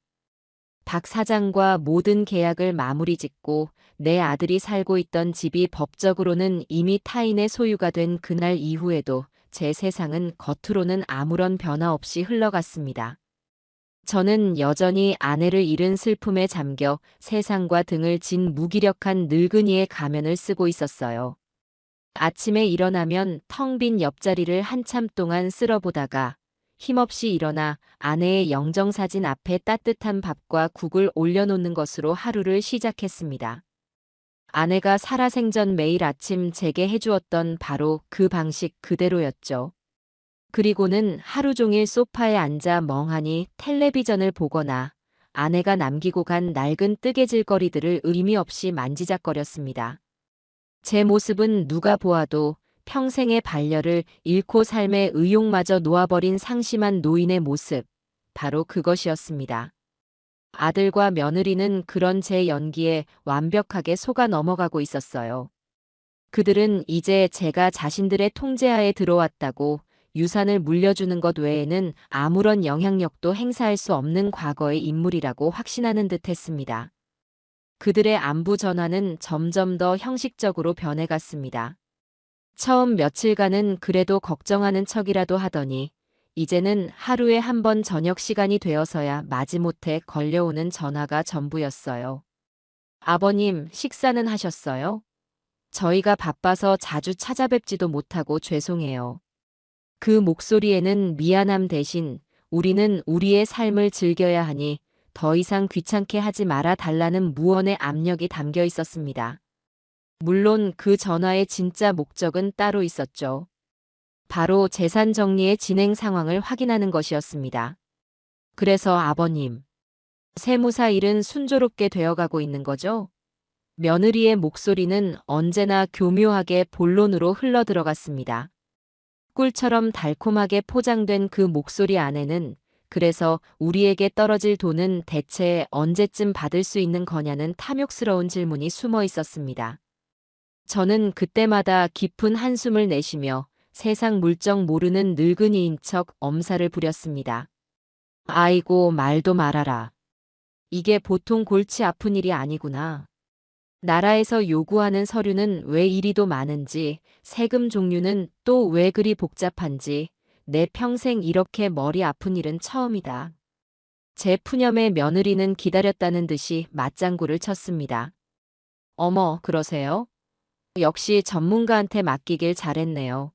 박 사장과 모든 계약을 마무리 짓고 내 아들이 살고 있던 집이 법적으로는 이미 타인의 소유가 된 그날 이후에도 제 세상은 겉으로는 아무런 변화 없이 흘러갔습니다. 저는 여전히 아내를 잃은 슬픔에 잠겨 세상과 등을 진 무기력한 늙은이의 가면을 쓰고 있었어요. 아침에 일어나면 텅 빈 옆자리를 한참 동안 쓸어보다가 힘없이 일어나 아내의 영정사진 앞에 따뜻한 밥과 국을 올려놓는 것으로 하루를 시작했습니다. 아내가 살아생전 매일 아침 제게 해주었던 바로 그 방식 그대로였죠. 그리고는 하루 종일 소파에 앉아 멍하니 텔레비전을 보거나 아내가 남기고 간 낡은 뜨개질거리들을 의미 없이 만지작거렸습니다. 제 모습은 누가 보아도 평생의 반려를 잃고 삶의 의욕마저 놓아버린 상심한 노인의 모습, 바로 그것이었습니다. 아들과 며느리는 그런 제 연기에 완벽하게 속아 넘어가고 있었어요. 그들은 이제 제가 자신들의 통제하에 들어왔다고 유산을 물려주는 것 외에는 아무런 영향력도 행사할 수 없는 과거의 인물이라고 확신하는 듯 했습니다. 그들의 안부 전화는 점점 더 형식적으로 변해갔습니다. 처음 며칠간은 그래도 걱정하는 척이라도 하더니 이제는 하루에 한 번 저녁 시간이 되어서야 마지못해 걸려오는 전화가 전부였어요. 아버님, 식사는 하셨어요? 저희가 바빠서 자주 찾아뵙지도 못하고 죄송해요. 그 목소리에는 미안함 대신 우리는 우리의 삶을 즐겨야 하니 더 이상 귀찮게 하지 말아 달라는 무언의 압력이 담겨 있었습니다. 물론 그 전화의 진짜 목적은 따로 있었죠. 바로 재산 정리의 진행 상황을 확인하는 것이었습니다. 그래서 아버님, 세무사 일은 순조롭게 되어가고 있는 거죠? 며느리의 목소리는 언제나 교묘하게 본론으로 흘러들어갔습니다. 꿀처럼 달콤하게 포장된 그 목소리 안에는 그래서 우리에게 떨어질 돈은 대체 언제쯤 받을 수 있는 거냐는 탐욕스러운 질문이 숨어 있었습니다. 저는 그때마다 깊은 한숨을 내쉬며 세상 물정 모르는 늙은이인 척 엄살을 부렸습니다. 아이고 말도 말아라. 이게 보통 골치 아픈 일이 아니구나. 나라에서 요구하는 서류는 왜 이리도 많은지, 세금 종류는 또 왜 그리 복잡한지, 내 평생 이렇게 머리 아픈 일은 처음이다. 제 푸념의 며느리는 기다렸다는 듯이 맞장구를 쳤습니다. 어머, 그러세요? 역시 전문가한테 맡기길 잘했네요.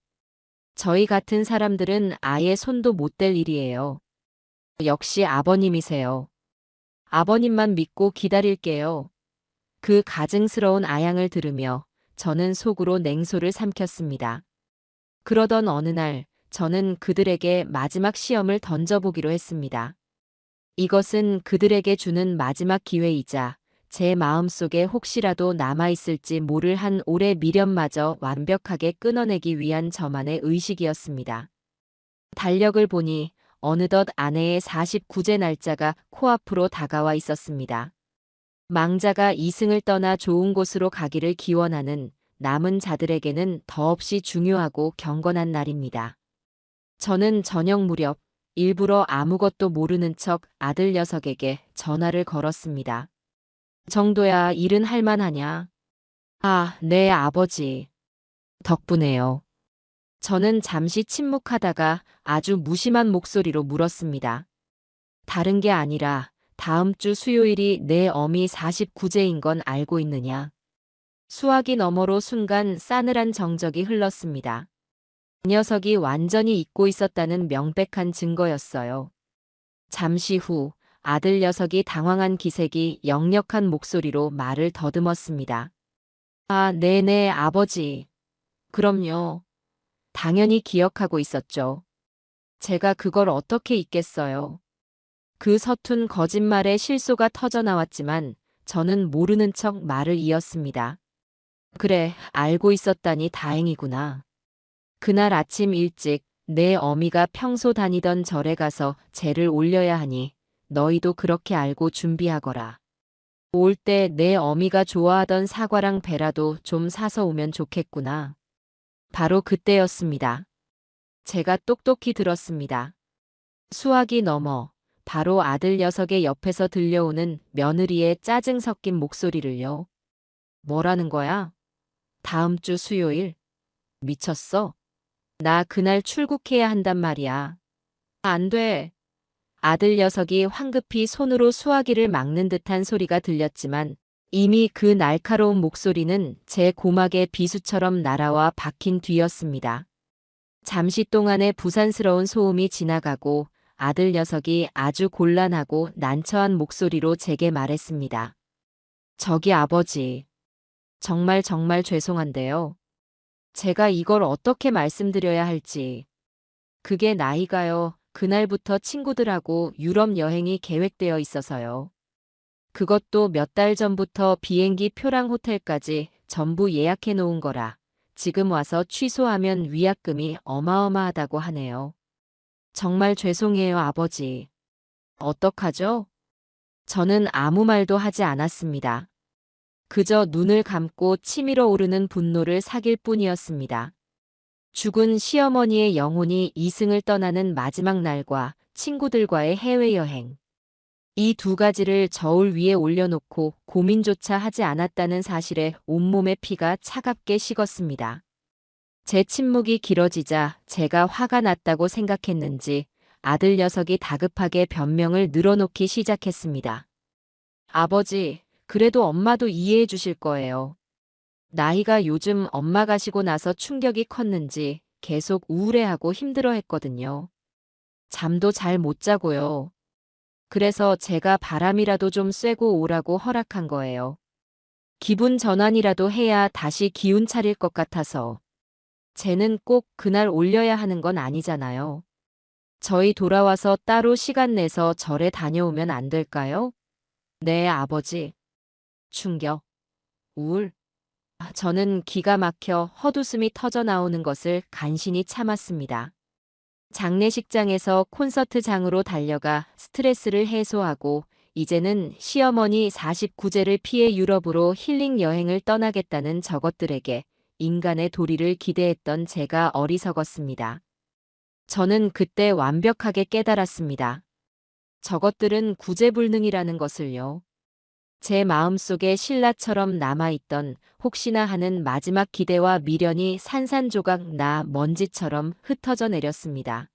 저희 같은 사람들은 아예 손도 못 댈 일이에요. 역시 아버님이세요. 아버님만 믿고 기다릴게요. 그 가증스러운 아양을 들으며 저는 속으로 냉소를 삼켰습니다. 그러던 어느 날 저는 그들에게 마지막 시험을 던져보기로 했습니다. 이것은 그들에게 주는 마지막 기회이자 제 마음속에 혹시라도 남아있을지 모를 한 올의 미련마저 완벽하게 끊어내기 위한 저만의 의식이었습니다. 달력을 보니 어느덧 아내의 49제 날짜가 코앞으로 다가와 있었습니다. 망자가 이승을 떠나 좋은 곳으로 가기를 기원하는 남은 자들에게는 더없이 중요하고 경건한 날입니다. 저는 저녁 무렵 일부러 아무것도 모르는 척 아들 녀석에게 전화를 걸었습니다. 정도야 일은 할만하냐? 아, 네, 아버지. 덕분에요. 저는 잠시 침묵하다가 아주 무심한 목소리로 물었습니다. 다른 게 아니라 다음 주 수요일이 내 어미 49제인 건 알고 있느냐? 수화기 너머로 순간 싸늘한 정적이 흘렀습니다. 그 녀석이 완전히 잊고 있었다는 명백한 증거였어요. 잠시 후 아들 녀석이 당황한 기색이 역력한 목소리로 말을 더듬었습니다. 아, 네네, 아버지. 그럼요. 당연히 기억하고 있었죠. 제가 그걸 어떻게 잊겠어요. 그 서툰 거짓말에 실소가 터져 나왔지만 저는 모르는 척 말을 이었습니다. 그래, 알고 있었다니 다행이구나. 그날 아침 일찍 내 어미가 평소 다니던 절에 가서 제를 올려야 하니 너희도 그렇게 알고 준비하거라. 올 때 내 어미가 좋아하던 사과랑 배라도 좀 사서 오면 좋겠구나. 바로 그때였습니다. 제가 똑똑히 들었습니다. 수화기 넘어 바로 아들 녀석의 옆에서 들려오는 며느리의 짜증 섞인 목소리를요. 뭐라는 거야? 다음 주 수요일? 미쳤어? 나 그날 출국해야 한단 말이야. 안 돼. 아들 녀석이 황급히 손으로 수화기를 막는 듯한 소리가 들렸지만 이미 그 날카로운 목소리는 제 고막에 비수처럼 날아와 박힌 뒤였습니다. 잠시 동안의 부산스러운 소음이 지나가고 아들 녀석이 아주 곤란하고 난처한 목소리로 제게 말했습니다. 저기 아버지. 정말 정말 죄송한데요. 제가 이걸 어떻게 말씀드려야 할지. 그게 나이가요. 그날부터 친구들하고 유럽 여행이 계획되어 있어서요. 그것도 몇 달 전부터 비행기 표랑 호텔까지 전부 예약해 놓은 거라 지금 와서 취소하면 위약금이 어마어마하다고 하네요. 정말 죄송해요, 아버지. 어떡하죠? 저는 아무 말도 하지 않았습니다. 그저 눈을 감고 치밀어 오르는 분노를 삭일 뿐이었습니다. 죽은 시어머니의 영혼이 이승을 떠나는 마지막 날과 친구들과의 해외여행. 이 두 가지를 저울 위에 올려놓고 고민조차 하지 않았다는 사실에 온몸의 피가 차갑게 식었습니다. 제 침묵이 길어지자 제가 화가 났다고 생각했는지 아들 녀석이 다급하게 변명을 늘어놓기 시작했습니다. 아버지, 그래도 엄마도 이해해 주실 거예요. 나이가 요즘 엄마 가시고 나서 충격이 컸는지 계속 우울해하고 힘들어했거든요. 잠도 잘 못 자고요. 그래서 제가 바람이라도 좀 쐬고 오라고 허락한 거예요. 기분 전환이라도 해야 다시 기운 차릴 것 같아서. 쟤는 꼭 그날 올려야 하는 건 아니잖아요. 저희 돌아와서 따로 시간 내서 절에 다녀오면 안 될까요? 네, 아버지. 충격, 우울. 저는 기가 막혀 헛웃음이 터져 나오는 것을 간신히 참았습니다. 장례식장에서 콘서트장으로 달려가 스트레스를 해소하고 이제는 시어머니 49제를 피해 유럽으로 힐링 여행을 떠나겠다는 저것들에게 인간의 도리를 기대했던 제가 어리석었습니다. 저는 그때 완벽하게 깨달았습니다. 저것들은 구제불능이라는 것을요. 제 마음속에 신라처럼 남아있던 혹시나 하는 마지막 기대와 미련이 산산조각 나 먼지처럼 흩어져 내렸습니다.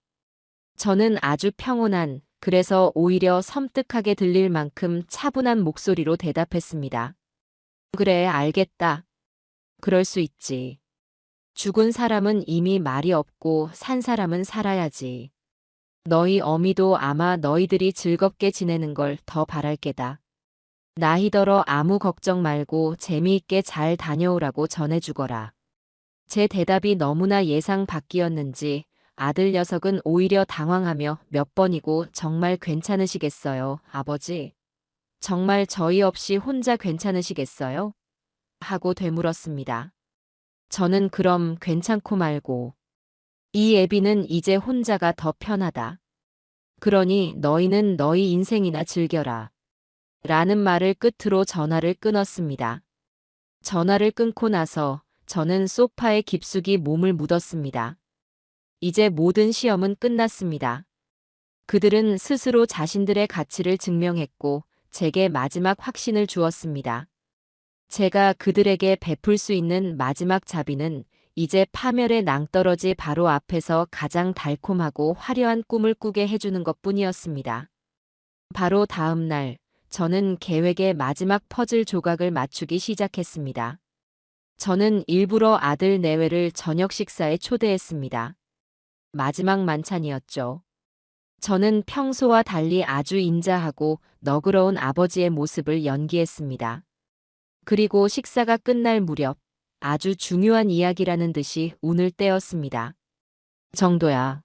저는 아주 평온한, 그래서 오히려 섬뜩하게 들릴 만큼 차분한 목소리로 대답했습니다. 그래, 알겠다. 그럴 수 있지. 죽은 사람은 이미 말이 없고 산 사람은 살아야지. 너희 어미도 아마 너희들이 즐겁게 지내는 걸 더 바랄 게다. 나이더러 아무 걱정 말고 재미있게 잘 다녀오라고 전해주거라. 제 대답이 너무나 예상 밖이었는지 아들 녀석은 오히려 당황하며 몇 번이고 정말 괜찮으시겠어요, 아버지? 정말 저희 없이 혼자 괜찮으시겠어요? 하고 되물었습니다. 저는 그럼 괜찮고 말고. 이 애비는 이제 혼자가 더 편하다. 그러니 너희는 너희 인생이나 즐겨라. 라는 말을 끝으로 전화를 끊었습니다. 전화를 끊고 나서 저는 소파에 깊숙이 몸을 묻었습니다. 이제 모든 시험은 끝났습니다. 그들은 스스로 자신들의 가치를 증명했고 제게 마지막 확신을 주었습니다. 제가 그들에게 베풀 수 있는 마지막 자비는 이제 파멸의 낭떠러지 바로 앞에서 가장 달콤하고 화려한 꿈을 꾸게 해주는 것뿐이었습니다. 바로 다음 날, 저는 계획의 마지막 퍼즐 조각을 맞추기 시작했습니다. 저는 일부러 아들 내외를 저녁 식사에 초대했습니다. 마지막 만찬이었죠. 저는 평소와 달리 아주 인자하고 너그러운 아버지의 모습을 연기했습니다. 그리고 식사가 끝날 무렵 아주 중요한 이야기라는 듯이 운을 떼었습니다. 정도야.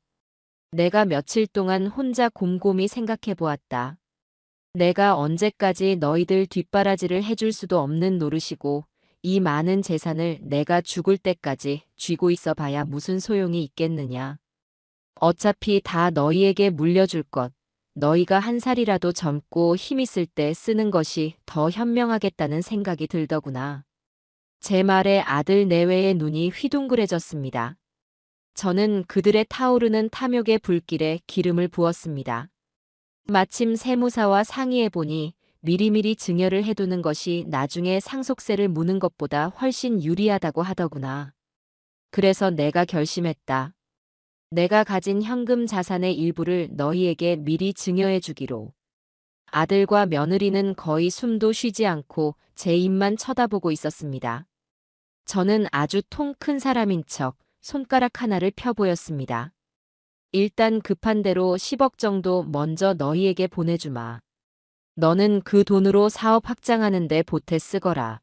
내가 며칠 동안 혼자 곰곰이 생각해 보았다. 내가 언제까지 너희들 뒷바라지를 해줄 수도 없는 노릇이고 이 많은 재산을 내가 죽을 때까지 쥐고 있어 봐야 무슨 소용이 있겠느냐. 어차피 다 너희에게 물려줄 것. 너희가 한 살이라도 젊고 힘있을 때 쓰는 것이 더 현명하겠다는 생각이 들더구나. 제 말에 아들 내외의 눈이 휘둥그레졌습니다. 저는 그들의 타오르는 탐욕의 불길에 기름을 부었습니다. 마침 세무사와 상의해보니 미리미리 증여를 해두는 것이 나중에 상속세를 무는 것보다 훨씬 유리하다고 하더구나. 그래서 내가 결심했다. 내가 가진 현금 자산의 일부를 너희에게 미리 증여해 주기로. 아들과 며느리는 거의 숨도 쉬지 않고 제 입만 쳐다보고 있었습니다. 저는 아주 통 큰 사람인 척 손가락 하나를 펴 보였습니다. 일단 급한 대로 10억 정도 먼저 너희에게 보내주마. 너는 그 돈으로 사업 확장하는 데 보태 쓰거라.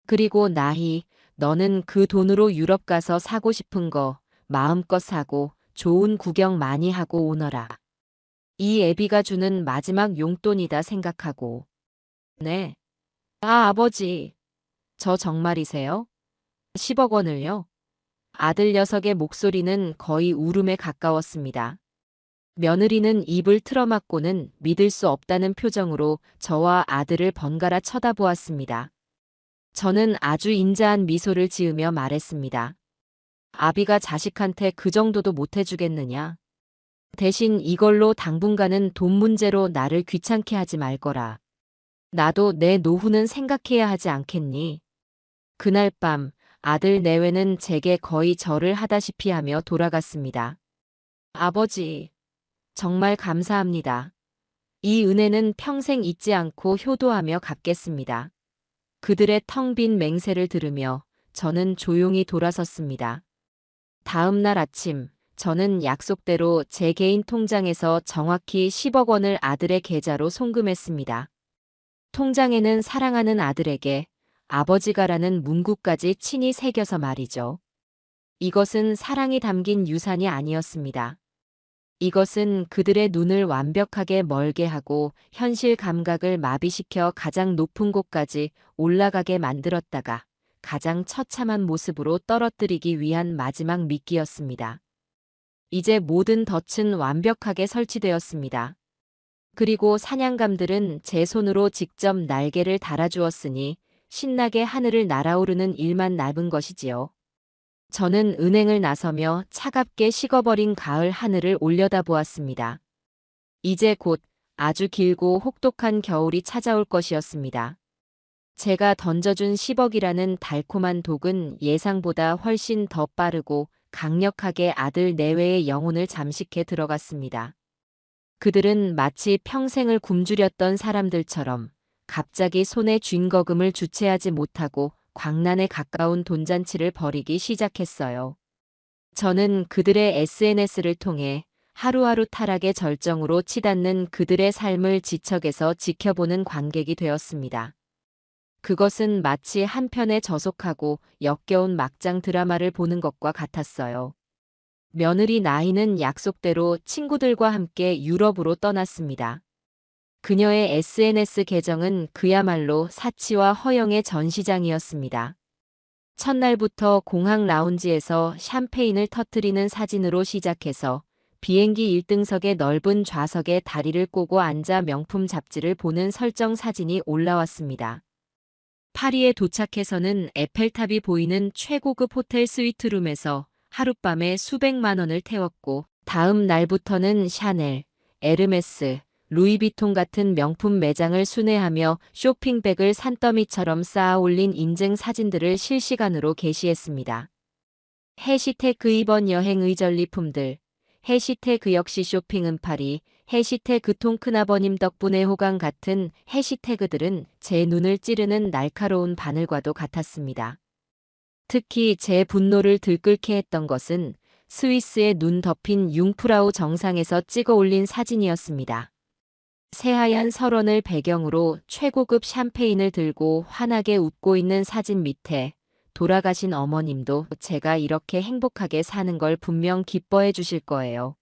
그리고 나희, 너는 그 돈으로 유럽 가서 사고 싶은 거 마음껏 사고 좋은 구경 많이 하고 오너라. 이 애비가 주는 마지막 용돈이다 생각하고. 네. 아, 아버지. 저 정말이세요? 10억 원을요? 아들 녀석의 목소리는 거의 울음에 가까웠습니다. 며느리는 입을 틀어막고는 믿을 수 없다는 표정으로 저와 아들을 번갈아 쳐다보았습니다. 저는 아주 인자한 미소를 지으며 말했습니다. 아비가 자식한테 그 정도도 못 해주겠느냐. 대신 이걸로 당분간은 돈 문제로 나를 귀찮게 하지 말거라. 나도 내 노후는 생각해야 하지 않겠니? 그날 밤 아들 내외는 제게 거의 절을 하다시피 하며 돌아갔습니다. 아버지, 정말 감사합니다. 이 은혜는 평생 잊지 않고 효도하며 갚겠습니다. 그들의 텅 빈 맹세를 들으며 저는 조용히 돌아섰습니다. 다음 날 아침, 저는 약속대로 제 개인 통장에서 정확히 10억 원을 아들의 계좌로 송금했습니다. 통장에는 사랑하는 아들에게 아버지가라는 문구까지 친히 새겨서 말이죠. 이것은 사랑이 담긴 유산이 아니었습니다. 이것은 그들의 눈을 완벽하게 멀게 하고 현실 감각을 마비시켜 가장 높은 곳까지 올라가게 만들었다가 가장 처참한 모습으로 떨어뜨리기 위한 마지막 미끼였습니다. 이제 모든 덫은 완벽하게 설치되었습니다. 그리고 사냥감들은 제 손으로 직접 날개를 달아주었으니 신나게 하늘을 날아오르는 일만 남은 것이지요. 저는 은행을 나서며 차갑게 식어버린 가을 하늘을 올려다보았습니다. 이제 곧 아주 길고 혹독한 겨울이 찾아올 것이었습니다. 제가 던져준 10억이라는 달콤한 독은 예상보다 훨씬 더 빠르고 강력하게 아들 내외의 영혼을 잠식해 들어갔습니다. 그들은 마치 평생을 굶주렸던 사람들처럼 갑자기 손에 쥔 거금을 주체하지 못하고 광란에 가까운 돈잔치를 벌이기 시작했어요. 저는 그들의 SNS를 통해 하루하루 타락의 절정으로 치닫는 그들의 삶을 지척에서 지켜보는 관객이 되었습니다. 그것은 마치 한 편의 저속하고 역겨운 막장 드라마를 보는 것과 같았어요. 며느리 나이는 약속대로 친구들과 함께 유럽으로 떠났습니다. 그녀의 SNS 계정은 그야말로 사치와 허영의 전시장이었습니다. 첫날부터 공항 라운지에서 샴페인을 터뜨리는 사진으로 시작해서 비행기 1등석의 넓은 좌석에 다리를 꼬고 앉아 명품 잡지를 보는 설정 사진이 올라왔습니다. 파리에 도착해서는 에펠탑이 보이는 최고급 호텔 스위트룸에서 하룻밤에 수백만 원을 태웠고 다음 날부터는 샤넬, 에르메스, 루이비통 같은 명품 매장을 순회하며 쇼핑백을 산더미처럼 쌓아 올린 인증 사진들을 실시간으로 게시했습니다. 해시태그 이번 여행 의전리품들, 해시태그 역시 쇼핑은 파리, 해시태그 통큰아버님 덕분에 호강 같은 해시태그들은 제 눈을 찌르는 날카로운 바늘과도 같았습니다. 특히 제 분노를 들끓게 했던 것은 스위스의 눈 덮인 융프라우 정상에서 찍어 올린 사진이었습니다. 새하얀 설원을 배경으로 최고급 샴페인을 들고 환하게 웃고 있는 사진 밑에 돌아가신 어머님도 제가 이렇게 행복하게 사는 걸 분명 기뻐해 주실 거예요.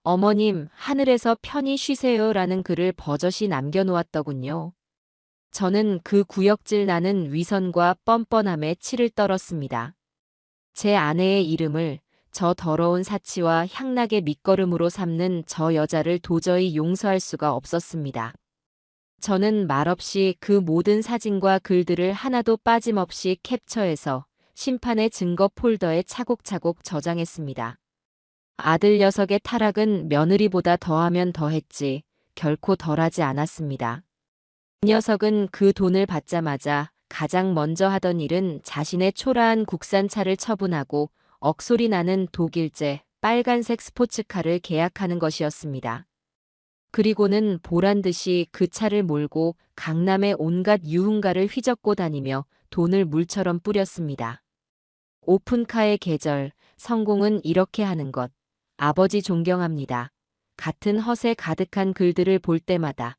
어머님, 하늘에서 편히 쉬세요라는 글을 버젓이 남겨놓았더군요. 저는 그 구역질 나는 위선과 뻔뻔함에 치를 떨었습니다. 제 아내의 이름을 저 더러운 사치와 향락의 밑거름으로 삼는 저 여자를 도저히 용서할 수가 없었습니다. 저는 말없이 그 모든 사진과 글들을 하나도 빠짐없이 캡처해서 심판의 증거 폴더에 차곡차곡 저장했습니다. 아들 녀석의 타락은 며느리보다 더하면 더했지 결코 덜하지 않았습니다. 이 녀석은 그 돈을 받자마자 가장 먼저 하던 일은 자신의 초라한 국산차를 처분하고 억소리 나는 독일제 빨간색 스포츠카를 계약하는 것이었습니다. 그리고는 보란듯이 그 차를 몰고 강남의 온갖 유흥가를 휘젓고 다니며 돈을 물처럼 뿌렸습니다. 오픈카의 계절, 성공은 이렇게 하는 것. 아버지 존경합니다. 같은 허세 가득한 글들을 볼 때마다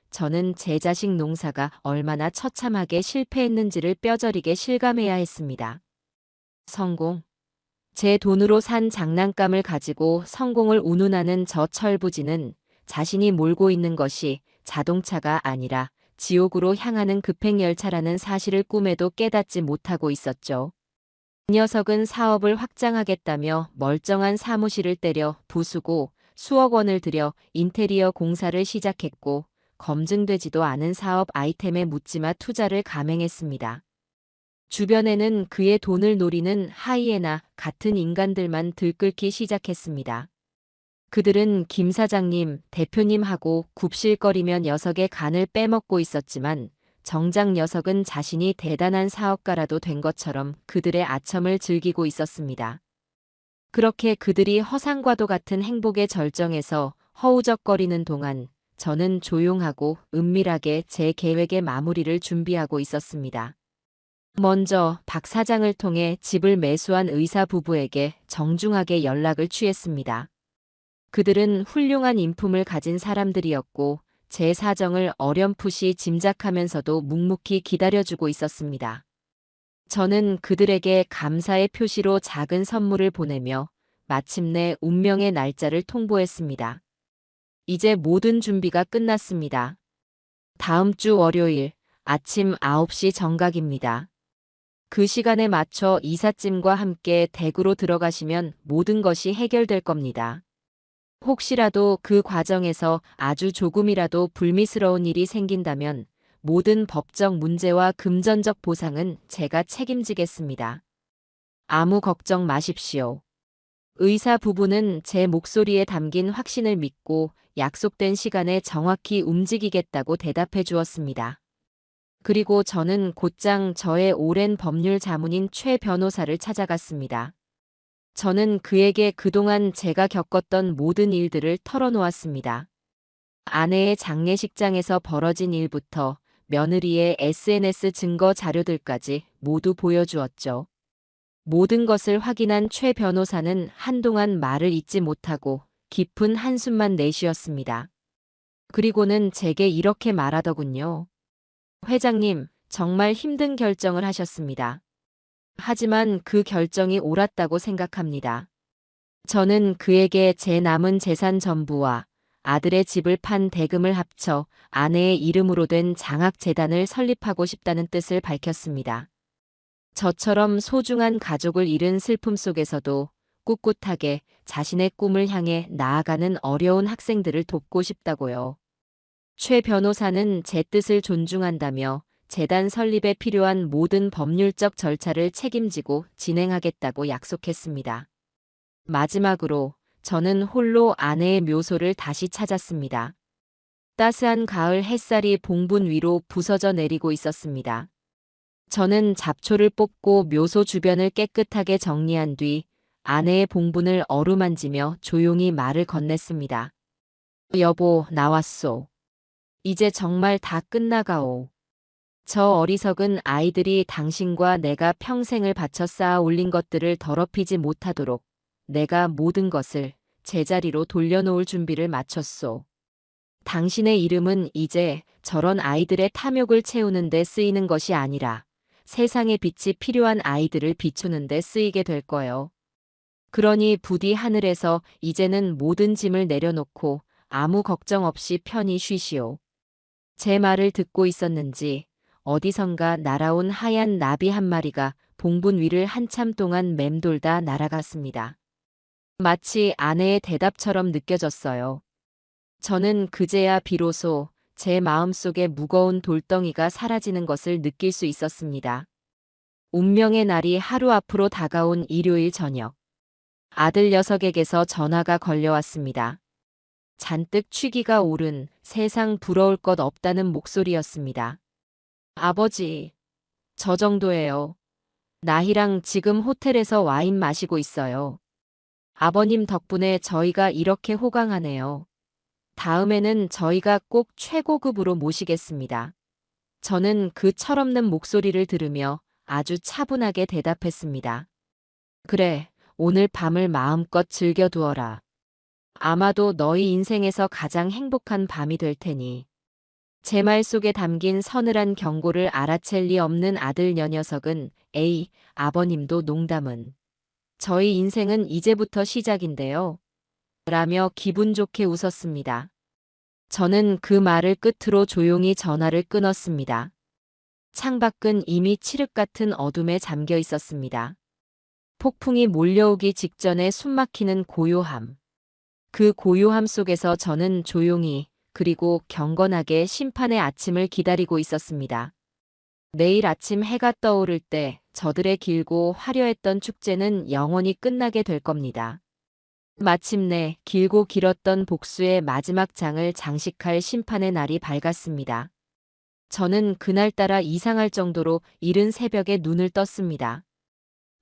저는 제 자식 농사가 얼마나 처참하게 실패했는지를 뼈저리게 실감해야 했습니다. 성공. 제 돈으로 산 장난감을 가지고 성공을 운운하는 저 철부지는 자신이 몰고 있는 것이 자동차가 아니라 지옥으로 향하는 급행열차라는 사실을 꿈에도 깨닫지 못하고 있었죠. 이 녀석은 사업을 확장하겠다며 멀쩡한 사무실을 때려 부수고 수억 원을 들여 인테리어 공사를 시작했고 검증되지도 않은 사업 아이템에 묻지마 투자를 감행했습니다. 주변에는 그의 돈을 노리는 하이에나 같은 인간들만 들끓기 시작했습니다. 그들은 김 사장님, 대표님하고 굽실거리며 녀석의 간을 빼먹고 있었지만 정작 녀석은 자신이 대단한 사업가라도 된 것처럼 그들의 아첨을 즐기고 있었습니다. 그렇게 그들이 허상과도 같은 행복의 절정에서 허우적거리는 동안 저는 조용하고 은밀하게 제 계획의 마무리를 준비하고 있었습니다. 먼저 박 사장을 통해 집을 매수한 의사 부부에게 정중하게 연락을 취했습니다. 그들은 훌륭한 인품을 가진 사람들이었고 제 사정을 어렴풋이 짐작하면서도 묵묵히 기다려주고 있었습니다. 저는 그들에게 감사의 표시로 작은 선물을 보내며 마침내 운명의 날짜를 통보했습니다. 이제 모든 준비가 끝났습니다. 다음 주 월요일 아침 9시 정각입니다. 그 시간에 맞춰 이삿짐과 함께 대구로 들어가시면 모든 것이 해결될 겁니다. 혹시라도 그 과정에서 아주 조금이라도 불미스러운 일이 생긴다면 모든 법적 문제와 금전적 보상은 제가 책임지겠습니다. 아무 걱정 마십시오. 의사 부부는 제 목소리에 담긴 확신을 믿고 약속된 시간에 정확히 움직이겠다고 대답해 주었습니다. 그리고 저는 곧장 저의 오랜 법률 자문인 최 변호사를 찾아갔습니다. 저는 그에게 그동안 제가 겪었던 모든 일들을 털어놓았습니다. 아내의 장례식장에서 벌어진 일부터 며느리의 SNS 증거 자료들까지 모두 보여주었죠. 모든 것을 확인한 최 변호사는 한동안 말을 잇지 못하고 깊은 한숨만 내쉬었습니다. 그리고는 제게 이렇게 말하더군요. 회장님, 정말 힘든 결정을 하셨습니다. 하지만 그 결정이 옳았다고 생각합니다. 저는 그에게 제 남은 재산 전부와 아들의 집을 판 대금을 합쳐 아내의 이름으로 된 장학재단을 설립하고 싶다는 뜻을 밝혔습니다. 저처럼 소중한 가족을 잃은 슬픔 속에서도 꿋꿋하게 자신의 꿈을 향해 나아가는 어려운 학생들을 돕고 싶다고요. 최 변호사는 제 뜻을 존중한다며 재단 설립에 필요한 모든 법률적 절차를 책임지고 진행하겠다고 약속했습니다. 마지막으로 저는 홀로 아내의 묘소를 다시 찾았습니다. 따스한 가을 햇살이 봉분 위로 부서져 내리고 있었습니다. 저는 잡초를 뽑고 묘소 주변을 깨끗하게 정리한 뒤 아내의 봉분을 어루만지며 조용히 말을 건넸습니다. 여보, 나왔소. 이제 정말 다 끝나가오. 저 어리석은 아이들이 당신과 내가 평생을 바쳐 쌓아 올린 것들을 더럽히지 못하도록 내가 모든 것을 제자리로 돌려놓을 준비를 마쳤소. 당신의 이름은 이제 저런 아이들의 탐욕을 채우는 데 쓰이는 것이 아니라 세상의 빛이 필요한 아이들을 비추는 데 쓰이게 될 거요. 그러니 부디 하늘에서 이제는 모든 짐을 내려놓고 아무 걱정 없이 편히 쉬시오. 제 말을 듣고 있었는지 어디선가 날아온 하얀 나비 한 마리가 봉분 위를 한참 동안 맴돌다 날아갔습니다. 마치 아내의 대답처럼 느껴졌어요. 저는 그제야 비로소 제 마음속의 무거운 돌덩이가 사라지는 것을 느낄 수 있었습니다. 운명의 날이 하루 앞으로 다가온 일요일 저녁. 아들 녀석에게서 전화가 걸려왔습니다. 잔뜩 취기가 오른 세상 부러울 것 없다는 목소리였습니다. 아버지, 저 정도예요. 나희랑 지금 호텔에서 와인 마시고 있어요. 아버님 덕분에 저희가 이렇게 호강하네요. 다음에는 저희가 꼭 최고급으로 모시겠습니다. 저는 그 철없는 목소리를 들으며 아주 차분하게 대답했습니다. 그래, 오늘 밤을 마음껏 즐겨두어라. 아마도 너희 인생에서 가장 행복한 밤이 될 테니. 제 말 속에 담긴 서늘한 경고를 알아챌 리 없는 아들 녀석은 에이, 아버님도 농담은. 저희 인생은 이제부터 시작인데요. 라며 기분 좋게 웃었습니다. 저는 그 말을 끝으로 조용히 전화를 끊었습니다. 창밖은 이미 칠흑 같은 어둠에 잠겨 있었습니다. 폭풍이 몰려오기 직전에 숨막히는 고요함. 그 고요함 속에서 저는 조용히 그리고 경건하게 심판의 아침을 기다리고 있었습니다. 내일 아침 해가 떠오를 때 저들의 길고 화려했던 축제는 영원히 끝나게 될 겁니다. 마침내 길고 길었던 복수의 마지막 장을 장식할 심판의 날이 밝았습니다. 저는 그날따라 이상할 정도로 이른 새벽에 눈을 떴습니다.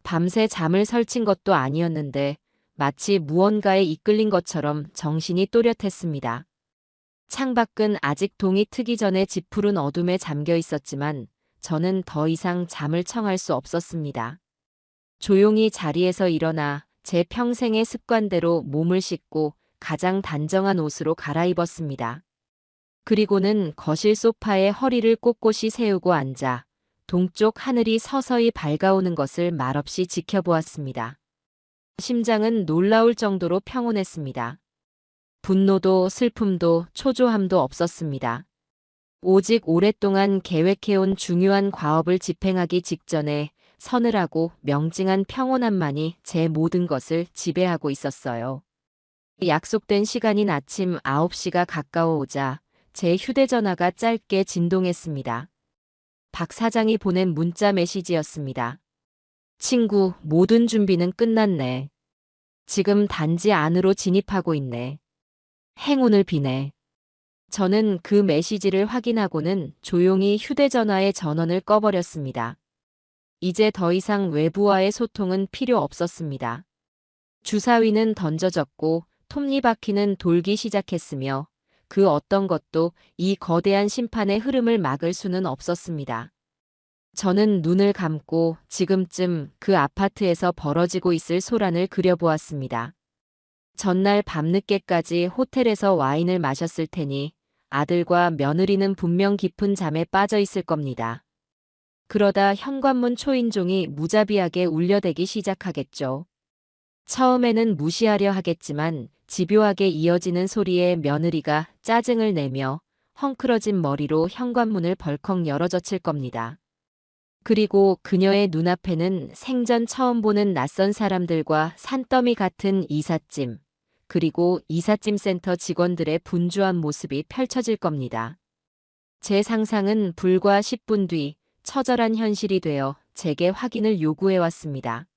밤새 잠을 설친 것도 아니었는데 마치 무언가에 이끌린 것처럼 정신이 또렷했습니다. 창밖은 아직 동이 트기 전에 짙푸른 어둠에 잠겨 있었지만 저는 더 이상 잠을 청할 수 없었습니다. 조용히 자리에서 일어나 제 평생의 습관대로 몸을 씻고 가장 단정한 옷으로 갈아입었습니다. 그리고는 거실 소파에 허리를 꼿꼿이 세우고 앉아 동쪽 하늘이 서서히 밝아오는 것을 말없이 지켜보았습니다. 심장은 놀라울 정도로 평온했습니다. 분노도 슬픔도 초조함도 없었습니다. 오직 오랫동안 계획해온 중요한 과업을 집행하기 직전에 서늘하고 명징한 평온함만이 제 모든 것을 지배하고 있었어요. 약속된 시간인 아침 9시가 가까워오자 제 휴대전화가 짧게 진동했습니다. 박 사장이 보낸 문자 메시지였습니다. 친구, 모든 준비는 끝났네. 지금 단지 안으로 진입하고 있네. 행운을 비네. 저는 그 메시지를 확인하고는 조용히 휴대전화의 전원을 꺼버렸습니다. 이제 더 이상 외부와의 소통은 필요 없었습니다. 주사위는 던져졌고 톱니바퀴는 돌기 시작했으며 그 어떤 것도 이 거대한 심판의 흐름을 막을 수는 없었습니다. 저는 눈을 감고 지금쯤 그 아파트에서 벌어지고 있을 소란을 그려보았습니다. 전날 밤늦게까지 호텔에서 와인을 마셨을 테니 아들과 며느리는 분명 깊은 잠에 빠져 있을 겁니다. 그러다 현관문 초인종이 무자비하게 울려대기 시작하겠죠. 처음에는 무시하려 하겠지만 집요하게 이어지는 소리에 며느리가 짜증을 내며 헝클어진 머리로 현관문을 벌컥 열어젖힐 겁니다. 그리고 그녀의 눈앞에는 생전 처음 보는 낯선 사람들과 산더미 같은 이삿짐, 그리고 이삿짐 센터 직원들의 분주한 모습이 펼쳐질 겁니다. 제 상상은 불과 10분 뒤 처절한 현실이 되어 제게 확인을 요구해왔습니다.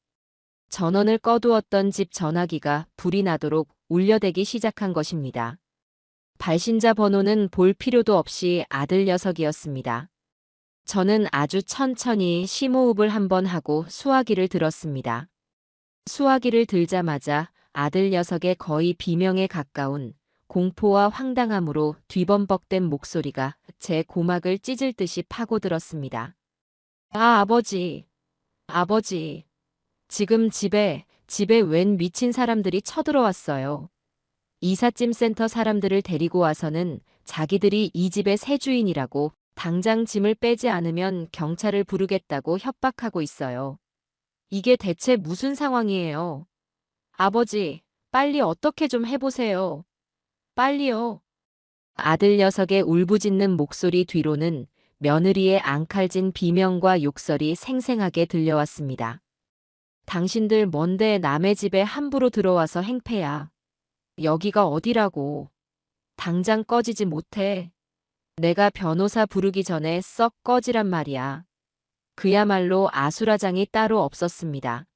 전원을 꺼두었던 집 전화기가 불이 나도록 울려대기 시작한 것입니다. 발신자 번호는 볼 필요도 없이 아들 녀석이었습니다. 저는 아주 천천히 심호흡을 한번 하고 수화기를 들었습니다. 수화기를 들자마자 아들 녀석의 거의 비명에 가까운 공포와 황당함으로 뒤범벅된 목소리가 제 고막을 찢을 듯이 파고들었습니다. 아, 아버지, 아버지. 지금 집에 웬 미친 사람들이 쳐들어왔어요. 이삿짐 센터 사람들을 데리고 와서는 자기들이 이 집의 새 주인이라고 당장 짐을 빼지 않으면 경찰을 부르겠다고 협박하고 있어요. 이게 대체 무슨 상황이에요? 아버지, 빨리 어떻게 좀 해보세요. 빨리요. 아들 녀석의 울부짖는 목소리 뒤로는 며느리의 앙칼진 비명과 욕설이 생생하게 들려왔습니다. 당신들 뭔데 남의 집에 함부로 들어와서 행패야. 여기가 어디라고. 당장 꺼지지 못해. 내가 변호사 부르기 전에 썩 꺼지란 말이야. 그야말로 아수라장이 따로 없었습니다.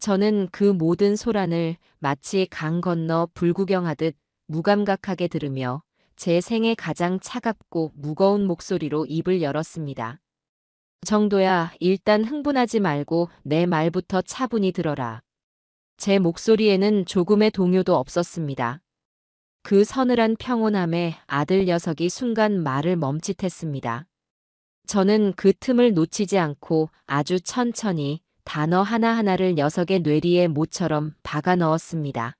저는 그 모든 소란을 마치 강 건너 불구경하듯 무감각하게 들으며 제 생애 가장 차갑고 무거운 목소리로 입을 열었습니다. 정도야, 일단 흥분하지 말고 내 말부터 차분히 들어라. 제 목소리에는 조금의 동요도 없었습니다. 그 서늘한 평온함에 아들 녀석이 순간 말을 멈칫했습니다. 저는 그 틈을 놓치지 않고 아주 천천히 단어 하나하나를 녀석의 뇌리에 모처럼 박아 넣었습니다.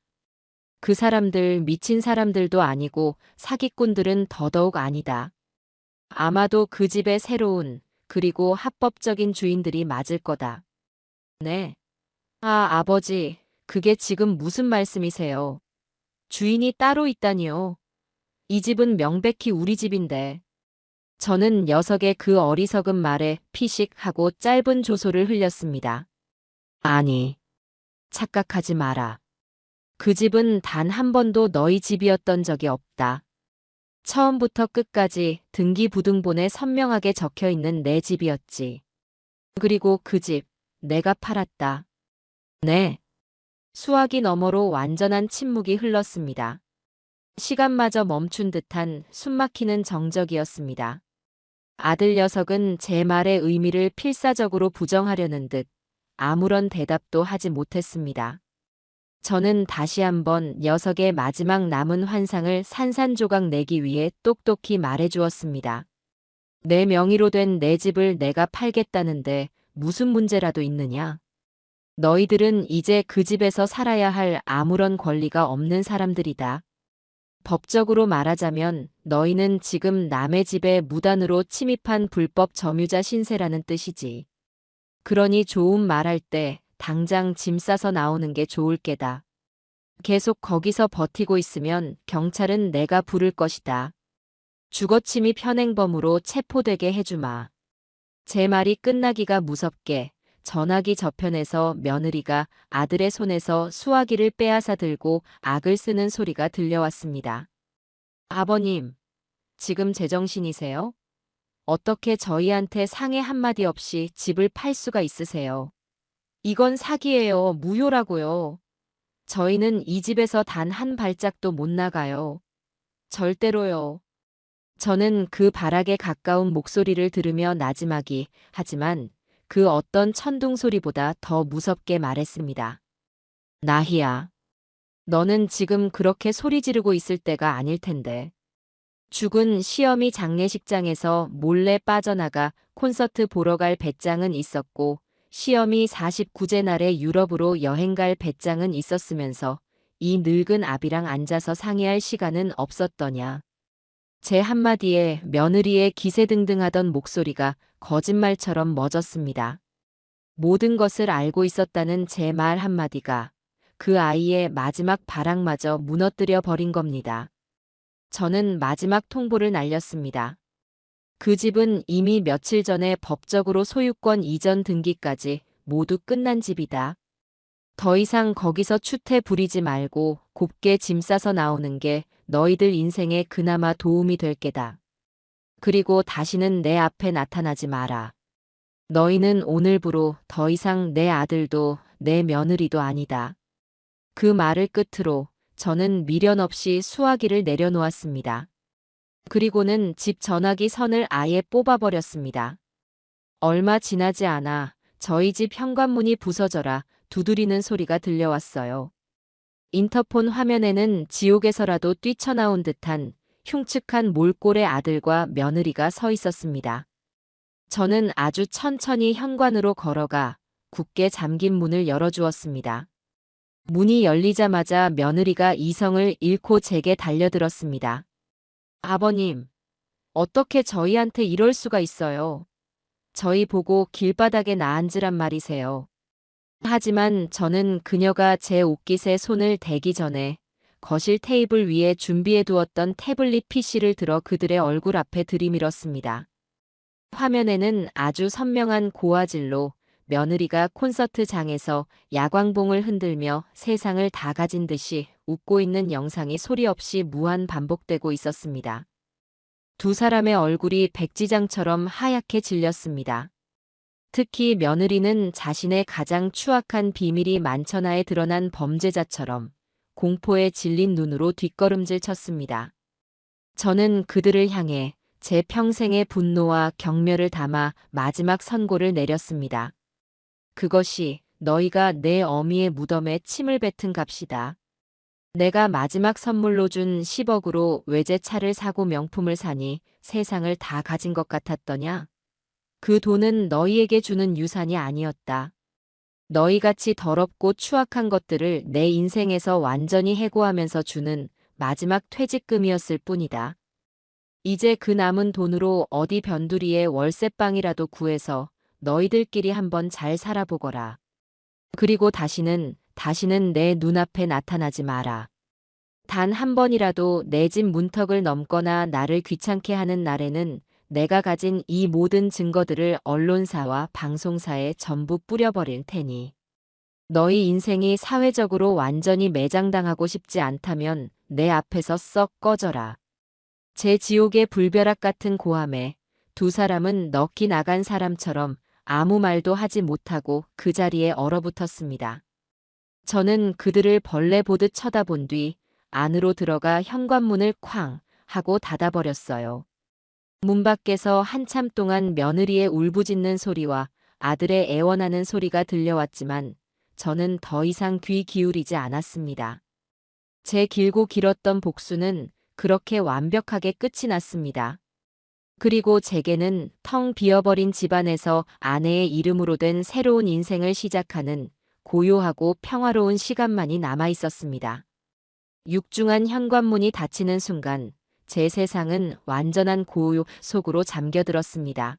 그 사람들 미친 사람들도 아니고 사기꾼들은 더더욱 아니다. 아마도 그 집의 새로운 그리고 합법적인 주인들이 맞을 거다. 네. 아, 아버지, 그게 지금 무슨 말씀이세요? 주인이 따로 있다니요. 이 집은 명백히 우리 집인데. 저는 녀석의 그 어리석은 말에 피식하고 짧은 조소를 흘렸습니다. 아니, 착각하지 마라. 그 집은 단 한 번도 너희 집이었던 적이 없다. 처음부터 끝까지 등기부등본에 선명하게 적혀 있는 내 집이었지. 그리고 그 집, 내가 팔았다. 네. 수화기 너머로 완전한 침묵이 흘렀습니다. 시간마저 멈춘 듯한 숨막히는 정적이었습니다. 아들 녀석은 제 말의 의미를 필사적으로 부정하려는 듯 아무런 대답도 하지 못했습니다. 저는 다시 한번 녀석의 마지막 남은 환상을 산산조각 내기 위해 똑똑히 말해주었습니다. 내 명의로 된 내 집을 내가 팔겠다는데 무슨 문제라도 있느냐? 너희들은 이제 그 집에서 살아야 할 아무런 권리가 없는 사람들이다. 법적으로 말하자면 너희는 지금 남의 집에 무단으로 침입한 불법 점유자 신세라는 뜻이지. 그러니 좋은 말할 때 당장 짐 싸서 나오는 게 좋을 게다. 계속 거기서 버티고 있으면 경찰은 내가 부를 것이다. 주거침입 현행범으로 체포되게 해주마. 제 말이 끝나기가 무섭게 전화기 저편에서 며느리가 아들의 손에서 수화기를 빼앗아 들고 악을 쓰는 소리가 들려왔습니다. 아버님, 지금 제정신이세요? 어떻게 저희한테 상해 한마디 없이 집을 팔 수가 있으세요? 이건 사기예요. 무효라고요. 저희는 이 집에서 단 한 발짝도 못 나가요. 절대로요. 저는 그 바락에 가까운 목소리를 들으며 나지막이 하지만 그 어떤 천둥 소리보다 더 무섭게 말했습니다. 나희야, 너는 지금 그렇게 소리 지르고 있을 때가 아닐 텐데. 죽은 시어미 장례식장에서 몰래 빠져나가 콘서트 보러 갈 배짱은 있었고 시어미 49제 날에 유럽으로 여행 갈 배짱은 있었으면서 이 늙은 아비랑 앉아서 상의할 시간은 없었더냐. 제 한마디에 며느리의 기세등등하던 목소리가 거짓말처럼 멎었습니다. 모든 것을 알고 있었다는 제 말 한마디가 그 아이의 마지막 바람마저 무너뜨려 버린 겁니다. 저는 마지막 통보를 날렸습니다. 그 집은 이미 며칠 전에 법적으로 소유권 이전 등기까지 모두 끝난 집이다. 더 이상 거기서 추태 부리지 말고 곱게 짐 싸서 나오는 게 너희들 인생에 그나마 도움이 될 게다. 그리고 다시는 내 앞에 나타나지 마라. 너희는 오늘부로 더 이상 내 아들도 내 며느리도 아니다. 그 말을 끝으로 저는 미련 없이 수화기를 내려놓았습니다. 그리고는 집 전화기 선을 아예 뽑아버렸습니다. 얼마 지나지 않아 저희 집 현관문이 부서져라 두드리는 소리가 들려왔어요. 인터폰 화면에는 지옥에서라도 뛰쳐나온 듯한 흉측한 몰골의 아들과 며느리가 서 있었습니다. 저는 아주 천천히 현관으로 걸어가 굳게 잠긴 문을 열어주었습니다. 문이 열리자마자 며느리가 이성을 잃고 제게 달려들었습니다. 아버님, 어떻게 저희한테 이럴 수가 있어요? 저희 보고 길바닥에 나앉으란 말이세요. 하지만 저는 그녀가 제 옷깃에 손을 대기 전에 거실 테이블 위에 준비해 두었던 태블릿 PC를 들어 그들의 얼굴 앞에 들이밀었습니다. 화면에는 아주 선명한 고화질로 며느리가 콘서트장에서 야광봉을 흔들며 세상을 다 가진 듯이 웃고 있는 영상이 소리 없이 무한 반복되고 있었습니다. 두 사람의 얼굴이 백지장처럼 하얗게 질렸습니다. 특히 며느리는 자신의 가장 추악한 비밀이 만천하에 드러난 범죄자처럼 공포에 질린 눈으로 뒷걸음질 쳤습니다. 저는 그들을 향해 제 평생의 분노와 경멸을 담아 마지막 선고를 내렸습니다. 그것이 너희가 내 어미의 무덤에 침을 뱉은 값이다. 내가 마지막 선물로 준 10억으로 외제차를 사고 명품을 사니 세상을 다 가진 것 같았더냐? 그 돈은 너희에게 주는 유산이 아니었다. 너희같이 더럽고 추악한 것들을 내 인생에서 완전히 해고하면서 주는 마지막 퇴직금이었을 뿐이다. 이제 그 남은 돈으로 어디 변두리에 월세방이라도 구해서 너희들끼리 한번 잘 살아보거라. 그리고 다시는 내 눈앞에 나타나지 마라. 단 한 번이라도 내 집 문턱을 넘거나 나를 귀찮게 하는 날에는 내가 가진 이 모든 증거들을 언론사와 방송사에 전부 뿌려버릴 테니. 너희 인생이 사회적으로 완전히 매장당하고 싶지 않다면 내 앞에서 썩 꺼져라. 제 지옥의 불벼락 같은 고함에 두 사람은 넋이 나간 사람처럼 아무 말도 하지 못하고 그 자리에 얼어붙었습니다. 저는 그들을 벌레 보듯 쳐다본 뒤 안으로 들어가 현관문을 쾅 하고 닫아버렸어요. 문 밖에서 한참 동안 며느리의 울부짖는 소리와 아들의 애원하는 소리가 들려왔지만 저는 더 이상 귀 기울이지 않았습니다. 제 길고 길었던 복수는 그렇게 완벽하게 끝이 났습니다. 그리고 제게는 텅 비어버린 집안에서 아내의 이름으로 된 새로운 인생을 시작하는 고요하고 평화로운 시간만이 남아 있었습니다. 육중한 현관문이 닫히는 순간 제 세상은 완전한 고요 속으로 잠겨들었습니다.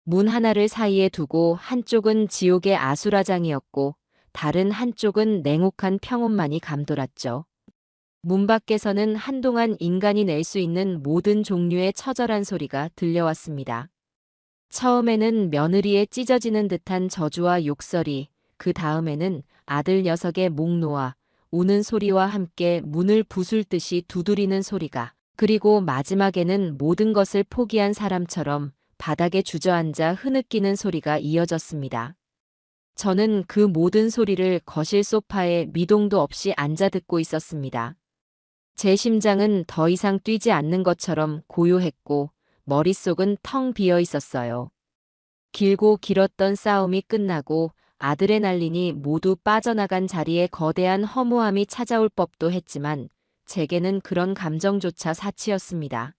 문 하나를 사이에 두고 한쪽은 지옥의 아수라장이었고 다른 한쪽은 냉혹한 평온만이 감돌았죠. 문 밖에서는 한동안 인간이 낼 수 있는 모든 종류의 처절한 소리가 들려왔습니다. 처음에는 며느리의 찢어지는 듯한 저주와 욕설이, 그 다음에는 아들 녀석의 목 놓아 우는 소리와 함께 문을 부술 듯이 두드리는 소리가, 그리고 마지막에는 모든 것을 포기한 사람처럼 바닥에 주저앉아 흐느끼는 소리가 이어졌습니다. 저는 그 모든 소리를 거실 소파에 미동도 없이 앉아 듣고 있었습니다. 제 심장은 더 이상 뛰지 않는 것처럼 고요했고 머릿속은 텅 비어 있었어요. 길고 길었던 싸움이 끝나고 아드레날린이 모두 빠져나간 자리에 거대한 허무함이 찾아올 법도 했지만 제게는 그런 감정조차 사치였습니다.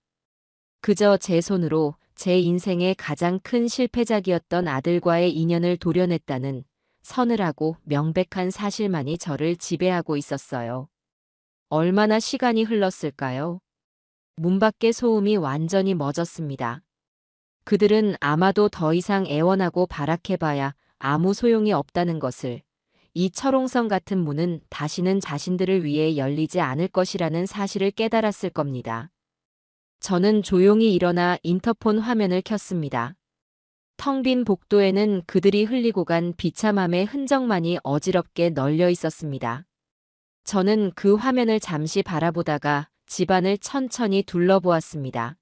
그저 제 손으로 제 인생의 가장 큰 실패작이었던 아들과의 인연을 도려냈다는 서늘하고 명백한 사실만이 저를 지배하고 있었어요. 얼마나 시간이 흘렀을까요? 문 밖의 소음이 완전히 멎었습니다. 그들은 아마도 더 이상 애원하고 발악해봐야 아무 소용이 없다는 것을, 이 철옹성 같은 문은 다시는 자신들을 위해 열리지 않을 것이라는 사실을 깨달았을 겁니다. 저는 조용히 일어나 인터폰 화면을 켰습니다. 텅 빈 복도에는 그들이 흘리고 간 비참함의 흔적만이 어지럽게 널려 있었습니다. 저는 그 화면을 잠시 바라보다가 집안을 천천히 둘러보았습니다.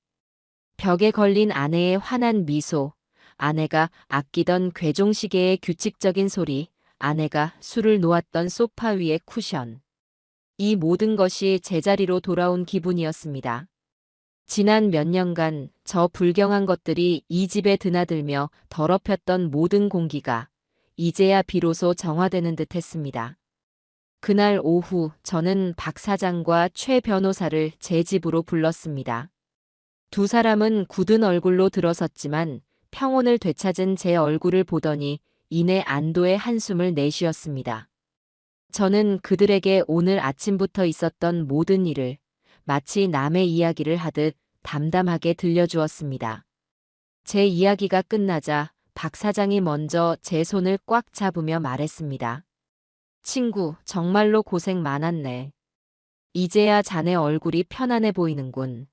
벽에 걸린 아내의 환한 미소, 아내가 아끼던 괴종시계의 규칙적인 소리, 아내가 술을 놓았던 소파 위의 쿠션. 이 모든 것이 제자리로 돌아온 기분이었습니다. 지난 몇 년간 저 불경한 것들이 이 집에 드나들며 더럽혔던 모든 공기가 이제야 비로소 정화되는 듯 했습니다. 그날 오후 저는 박 사장과 최 변호사를 제 집으로 불렀습니다. 두 사람은 굳은 얼굴로 들어섰지만 평온을 되찾은 제 얼굴을 보더니 이내 안도의 한숨을 내쉬었습니다. 저는 그들에게 오늘 아침부터 있었던 모든 일을 마치 남의 이야기를 하듯 담담하게 들려주었습니다. 제 이야기가 끝나자 박 사장이 먼저 제 손을 꽉 잡으며 말했습니다. 친구, 정말로 고생 많았네. 이제야 자네 얼굴이 편안해 보이는군.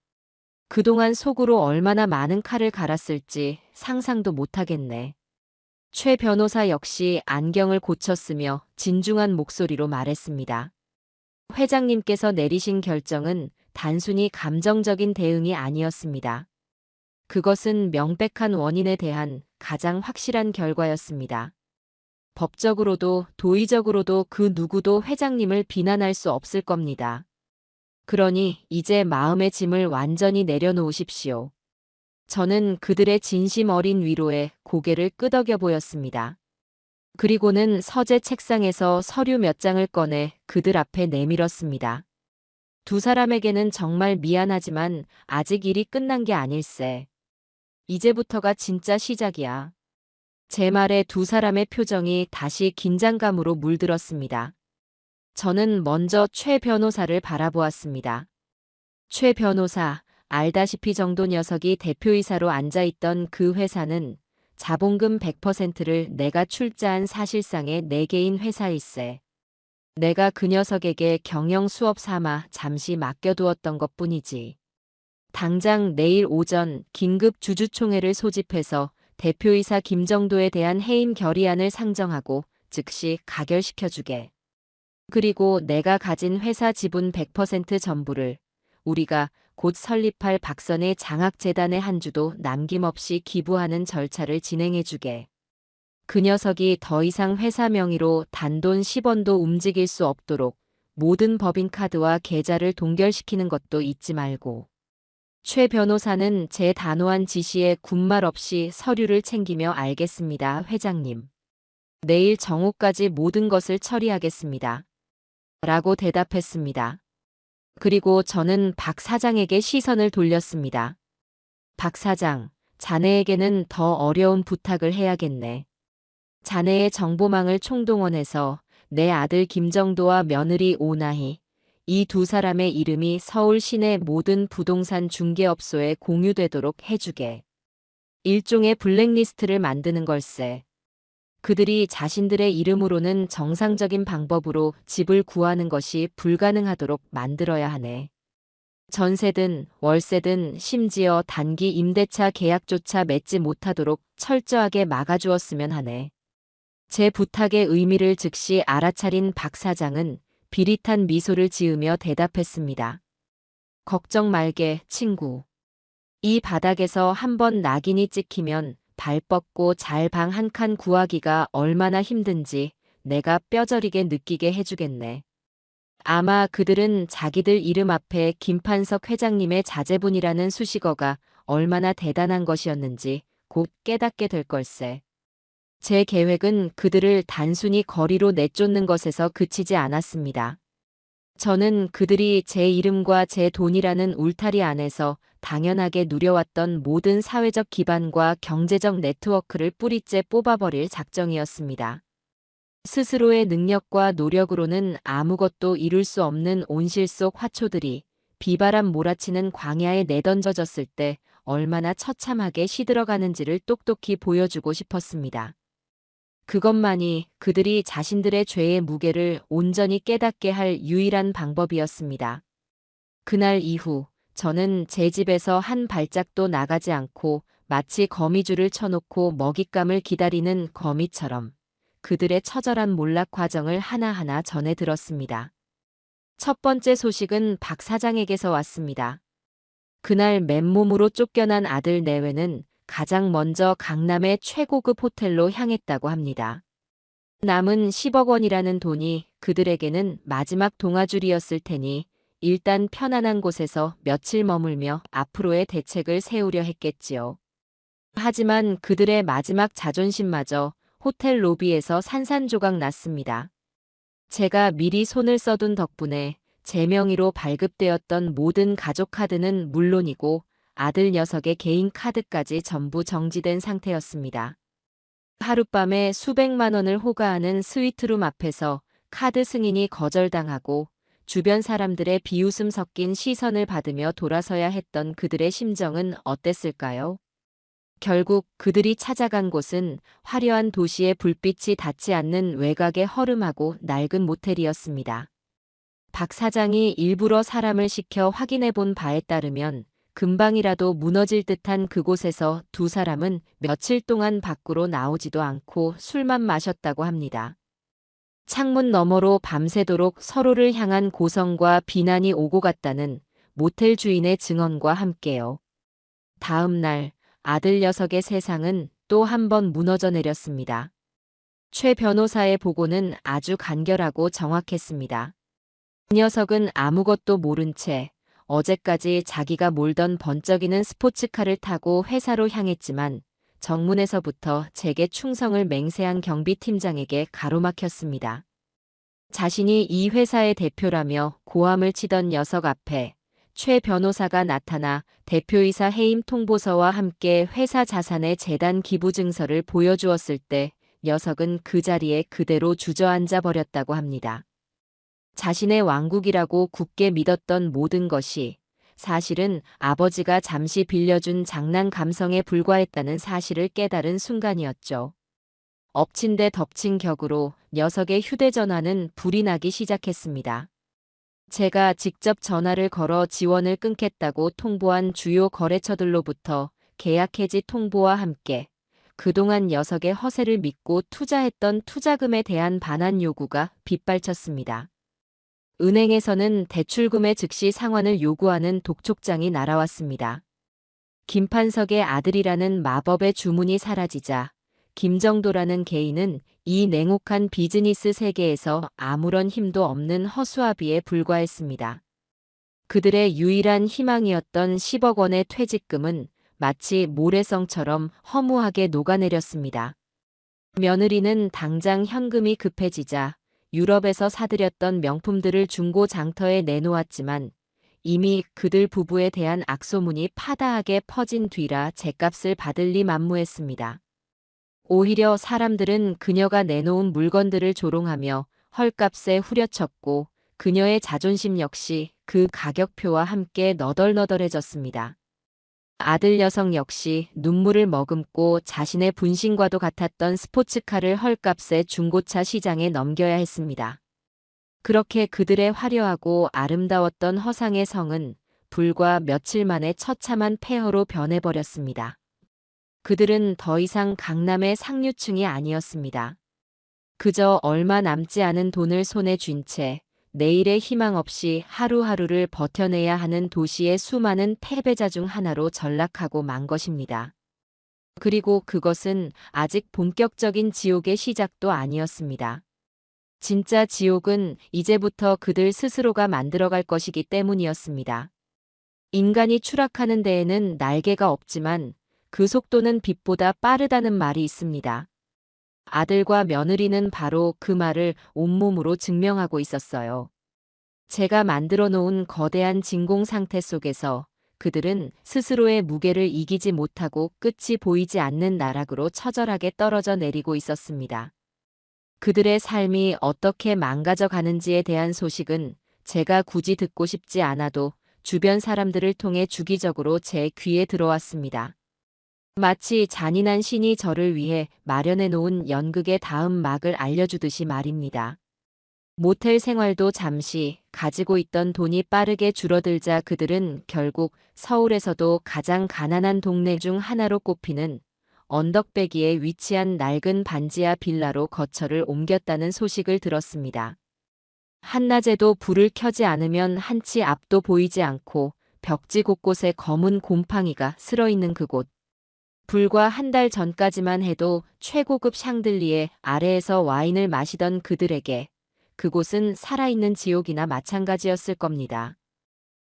그동안 속으로 얼마나 많은 칼을 갈았을지 상상도 못하겠네. 최 변호사 역시 안경을 고쳤으며 진중한 목소리로 말했습니다. 회장님께서 내리신 결정은 단순히 감정적인 대응이 아니었습니다. 그것은 명백한 원인에 대한 가장 확실한 결과였습니다. 법적으로도 도의적으로도 그 누구도 회장님을 비난할 수 없을 겁니다. 그러니 이제 마음의 짐을 완전히 내려놓으십시오. 저는 그들의 진심 어린 위로에 고개를 끄덕여 보였습니다. 그리고는 서재 책상에서 서류 몇 장을 꺼내 그들 앞에 내밀었습니다. 두 사람에게는 정말 미안하지만 아직 일이 끝난 게 아닐세. 이제부터가 진짜 시작이야. 제 말에 두 사람의 표정이 다시 긴장감으로 물들었습니다. 저는 먼저 최 변호사를 바라보았습니다. 최 변호사, 알다시피 정도 녀석이 대표이사로 앉아있던 그 회사는 자본금 100%를 내가 출자한 사실상의 내 개인 회사일세. 내가 그 녀석에게 경영 수업 삼아 잠시 맡겨두었던 것뿐이지. 당장 내일 오전 긴급 주주총회를 소집해서 대표이사 김정도에 대한 해임 결의안을 상정하고 즉시 가결시켜주게. 그리고 내가 가진 회사 지분 100% 전부를 우리가 곧 설립할 박선의 장학재단에 한 주도 남김없이 기부하는 절차를 진행해주게. 그 녀석이 더 이상 회사 명의로 단돈 10원도 움직일 수 없도록 모든 법인카드와 계좌를 동결시키는 것도 잊지 말고. 최 변호사는 제 단호한 지시에 군말 없이 서류를 챙기며 알겠습니다, 회장님. 내일 정오까지 모든 것을 처리하겠습니다. 라고 대답했습니다. 그리고 저는 박 사장에게 시선을 돌렸습니다. 박 사장, 자네에게는 더 어려운 부탁을 해야겠네. 자네의 정보망을 총동원해서 내 아들 김정도와 며느리 오나희, 이 두 사람의 이름이 서울 시내 모든 부동산 중개업소에 공유되도록 해주게. 일종의 블랙리스트를 만드는 걸세. 그들이 자신들의 이름으로는 정상적인 방법으로 집을 구하는 것이 불가능하도록 만들어야 하네. 전세든 월세든 심지어 단기 임대차 계약조차 맺지 못하도록 철저하게 막아주었으면 하네. 제 부탁의 의미를 즉시 알아차린 박 사장은 비릿한 미소를 지으며 대답했습니다. 걱정 말게, 친구. 이 바닥에서 한번 낙인이 찍히면 발 뻗고 잘 방 한 칸 구하기가 얼마나 힘든지 내가 뼈저리게 느끼게 해주겠네. 아마 그들은 자기들 이름 앞에 김판석 회장님의 자제분이라는 수식어가 얼마나 대단한 것이었는지 곧 깨닫게 될 걸세. 제 계획은 그들을 단순히 거리로 내쫓는 것에서 그치지 않았습니다. 저는 그들이 제 이름과 제 돈이라는 울타리 안에서 당연하게 누려왔던 모든 사회적 기반과 경제적 네트워크를 뿌리째 뽑아버릴 작정이었습니다. 스스로의 능력과 노력으로는 아무것도 이룰 수 없는 온실 속 화초들이 비바람 몰아치는 광야에 내던져졌을 때 얼마나 처참하게 시들어가는지를 똑똑히 보여주고 싶었습니다. 그것만이 그들이 자신들의 죄의 무게를 온전히 깨닫게 할 유일한 방법이었습니다. 그날 이후 저는 제 집에서 한 발짝도 나가지 않고 마치 거미줄을 쳐놓고 먹잇감을 기다리는 거미처럼 그들의 처절한 몰락 과정을 하나하나 전해 들었습니다. 첫 번째 소식은 박 사장에게서 왔습니다. 그날 맨몸으로 쫓겨난 아들 내외는 가장 먼저 강남의 최고급 호텔로 향했다고 합니다. 남은 10억 원이라는 돈이 그들에게는 마지막 동아줄이었을 테니 일단 편안한 곳에서 며칠 머물며 앞으로의 대책을 세우려 했겠지요. 하지만 그들의 마지막 자존심마저 호텔 로비에서 산산조각 났습니다. 제가 미리 손을 써둔 덕분에 제 명의로 발급되었던 모든 가족 카드는 물론이고 아들 녀석의 개인 카드까지 전부 정지된 상태였습니다. 하룻밤에 수백만 원을 호가하는 스위트룸 앞에서 카드 승인이 거절당하고 주변 사람들의 비웃음 섞인 시선을 받으며 돌아서야 했던 그들의 심정은 어땠을까요? 결국 그들이 찾아간 곳은 화려한 도시의 불빛이 닿지 않는 외곽의 허름하고 낡은 모텔이었습니다. 박 사장이 일부러 사람을 시켜 확인해 본 바에 따르면 금방이라도 무너질 듯한 그곳에서 두 사람은 며칠 동안 밖으로 나오지도 않고 술만 마셨다고 합니다. 창문 너머로 밤새도록 서로를 향한 고성과 비난이 오고 갔다는 모텔 주인의 증언과 함께요. 다음 날 아들 녀석의 세상은 또 한 번 무너져 내렸습니다. 최 변호사의 보고는 아주 간결하고 정확했습니다. 그 녀석은 아무것도 모른 채 어제까지 자기가 몰던 번쩍이는 스포츠카를 타고 회사로 향했지만 정문에서부터 제게 충성을 맹세한 경비팀장에게 가로막혔습니다. 자신이 이 회사의 대표라며 고함을 치던 녀석 앞에 최 변호사가 나타나 대표이사 해임 통보서와 함께 회사 자산의 재단 기부 증서를 보여주었을 때 녀석은 그 자리에 그대로 주저앉아 버렸다고 합니다. 자신의 왕국이라고 굳게 믿었던 모든 것이 사실은 아버지가 잠시 빌려준 장난 감성에 불과했다는 사실을 깨달은 순간이었죠. 엎친 데 덮친 격으로 녀석의 휴대전화는 불이 나기 시작했습니다. 제가 직접 전화를 걸어 지원을 끊겠다고 통보한 주요 거래처들로부터 계약 해지 통보와 함께 그동안 녀석의 허세를 믿고 투자했던 투자금에 대한 반환 요구가 빗발쳤습니다. 은행에서는 대출금의 즉시 상환을 요구하는 독촉장이 날아왔습니다. 김판석의 아들이라는 마법의 주문이 사라지자 김정도라는 개인은 이 냉혹한 비즈니스 세계에서 아무런 힘도 없는 허수아비에 불과했습니다. 그들의 유일한 희망이었던 10억 원의 퇴직금은 마치 모래성처럼 허무하게 녹아내렸습니다. 며느리는 당장 현금이 급해지자 유럽에서 사들였던 명품들을 중고 장터에 내놓았지만 이미 그들 부부에 대한 악소문이 파다하게 퍼진 뒤라 죗값을 받을 리 만무했습니다. 오히려 사람들은 그녀가 내놓은 물건들을 조롱하며 헐값에 후려쳤고 그녀의 자존심 역시 그 가격표와 함께 너덜너덜해졌습니다. 아들 녀석 역시 눈물을 머금고 자신의 분신과도 같았던 스포츠카를 헐값에 중고차 시장에 넘겨야 했습니다. 그렇게 그들의 화려하고 아름다웠던 허상의 성은 불과 며칠 만에 처참한 폐허로 변해버렸습니다. 그들은 더 이상 강남의 상류층이 아니었습니다. 그저 얼마 남지 않은 돈을 손에 쥔 채 내일의 희망 없이 하루하루를 버텨내야 하는 도시의 수많은 패배자 중 하나로 전락하고 만 것입니다. 그리고 그것은 아직 본격적인 지옥의 시작도 아니었습니다. 진짜 지옥은 이제부터 그들 스스로가 만들어갈 것이기 때문이었습니다. 인간이 추락하는 데에는 날개가 없지만 그 속도는 빛보다 빠르다는 말이 있습니다. 아들과 며느리는 바로 그 말을 온몸으로 증명하고 있었어요. 제가 만들어 놓은 거대한 진공 상태 속에서 그들은 스스로의 무게를 이기지 못하고 끝이 보이지 않는 나락으로 처절하게 떨어져 내리고 있었습니다. 그들의 삶이 어떻게 망가져 가는지에 대한 소식은 제가 굳이 듣고 싶지 않아도 주변 사람들을 통해 주기적으로 제 귀에 들어왔습니다. 마치 잔인한 신이 저를 위해 마련해 놓은 연극의 다음 막을 알려주듯이 말입니다. 모텔 생활도 잠시, 가지고 있던 돈이 빠르게 줄어들자 그들은 결국 서울에서도 가장 가난한 동네 중 하나로 꼽히는 언덕배기에 위치한 낡은 반지하 빌라로 거처를 옮겼다는 소식을 들었습니다. 한낮에도 불을 켜지 않으면 한치 앞도 보이지 않고 벽지 곳곳에 검은 곰팡이가 슬어있는 그곳. 불과 한 달 전까지만 해도 최고급 샹들리에 아래에서 와인을 마시던 그들에게 그곳은 살아있는 지옥이나 마찬가지였을 겁니다.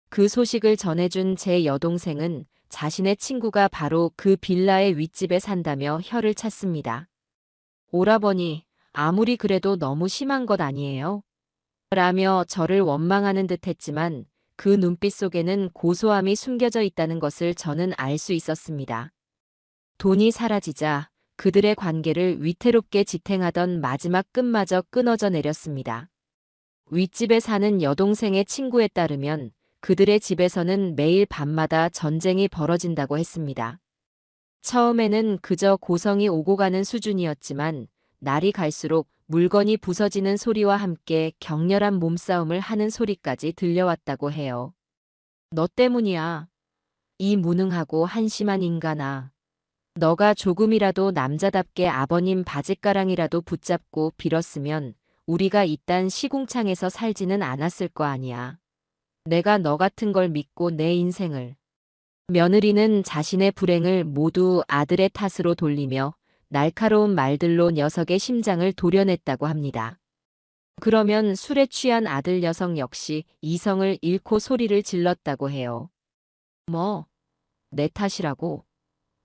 그 소식을 전해준 제 여동생은 자신의 친구가 바로 그 빌라의 윗집에 산다며 혀를 찼습니다. 오라버니, 아무리 그래도 너무 심한 것 아니에요? 라며 저를 원망하는 듯 했지만 그 눈빛 속에는 고소함이 숨겨져 있다는 것을 저는 알 수 있었습니다. 돈이 사라지자 그들의 관계를 위태롭게 지탱하던 마지막 끈마저 끊어져 내렸습니다. 윗집에 사는 여동생의 친구에 따르면 그들의 집에서는 매일 밤마다 전쟁이 벌어진다고 했습니다. 처음에는 그저 고성이 오고 가는 수준이었지만 날이 갈수록 물건이 부서지는 소리와 함께 격렬한 몸싸움을 하는 소리까지 들려왔다고 해요. 너 때문이야. 이 무능하고 한심한 인간아. 너가 조금이라도 남자답게 아버님 바짓가랑이라도 붙잡고 빌었으면 우리가 이딴 시궁창에서 살지는 않았을 거 아니야. 내가 너 같은 걸 믿고 내 인생을. 며느리는 자신의 불행을 모두 아들의 탓으로 돌리며 날카로운 말들로 녀석의 심장을 도려냈다고 합니다. 그러면 술에 취한 아들 녀석 역시 이성을 잃고 소리를 질렀다고 해요. 뭐, 내 탓이라고?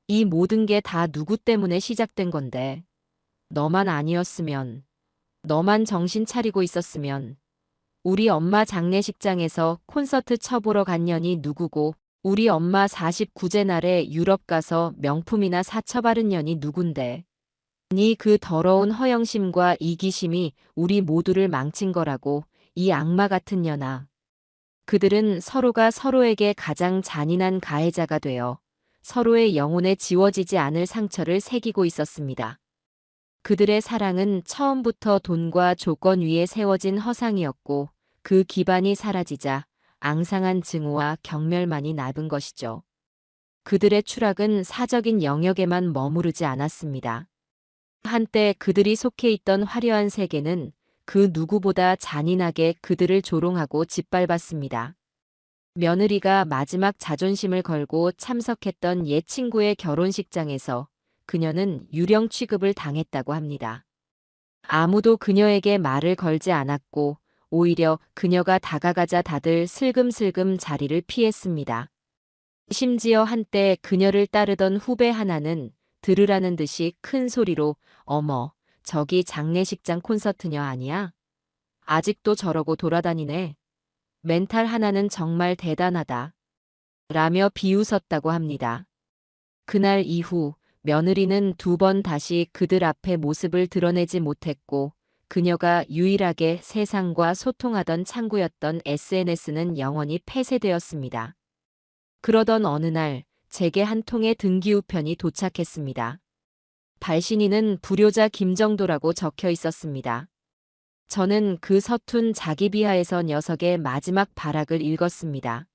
이 모든 게 다 누구 때문에 시작된 건데. 너만 아니었으면, 너만 정신 차리고 있었으면, 우리 엄마 장례식장에서 콘서트 쳐보러 간 년이 누구고, 우리 엄마 49제 날에 유럽 가서 명품이나 사처바른 년이 누군데. 네 그 더러운 허영심과 이기심이 우리 모두를 망친 거라고, 이 악마 같은 년아. 그들은 서로가 서로에게 가장 잔인한 가해자가 되어 서로의 영혼에 지워지지 않을 상처를 새기고 있었습니다. 그들의 사랑은 처음부터 돈과 조건 위에 세워진 허상이었고 그 기반이 사라지자 앙상한 증오와 경멸만이 남은 것이죠. 그들의 추락은 사적인 영역에만 머무르지 않았습니다. 한때 그들이 속해 있던 화려한 세계는 그 누구보다 잔인하게 그들을 조롱하고 짓밟았습니다. 며느리가 마지막 자존심을 걸고 참석했던 옛 친구의 결혼식장에서 그녀는 유령 취급을 당했다고 합니다. 아무도 그녀에게 말을 걸지 않았고 오히려 그녀가 다가가자 다들 슬금슬금 자리를 피했습니다. 심지어 한때 그녀를 따르던 후배 하나는 들으라는 듯이 큰 소리로 어머, 저기 장례식장 콘서트녀 아니야? 아직도 저러고 돌아다니네. 멘탈 하나는 정말 대단하다. 라며 비웃었다고 합니다. 그날 이후 며느리는 2번 다시 그들 앞에 모습을 드러내지 못했고 그녀가 유일하게 세상과 소통하던 창구였던 SNS는 영원히 폐쇄되었습니다. 그러던 어느 날 제게 한 통의 등기우편이 도착했습니다. 발신인은 불효자 김정도라고 적혀 있었습니다. 저는 그 서툰 자기 비하에서 녀석의 마지막 발악을 읽었습니다.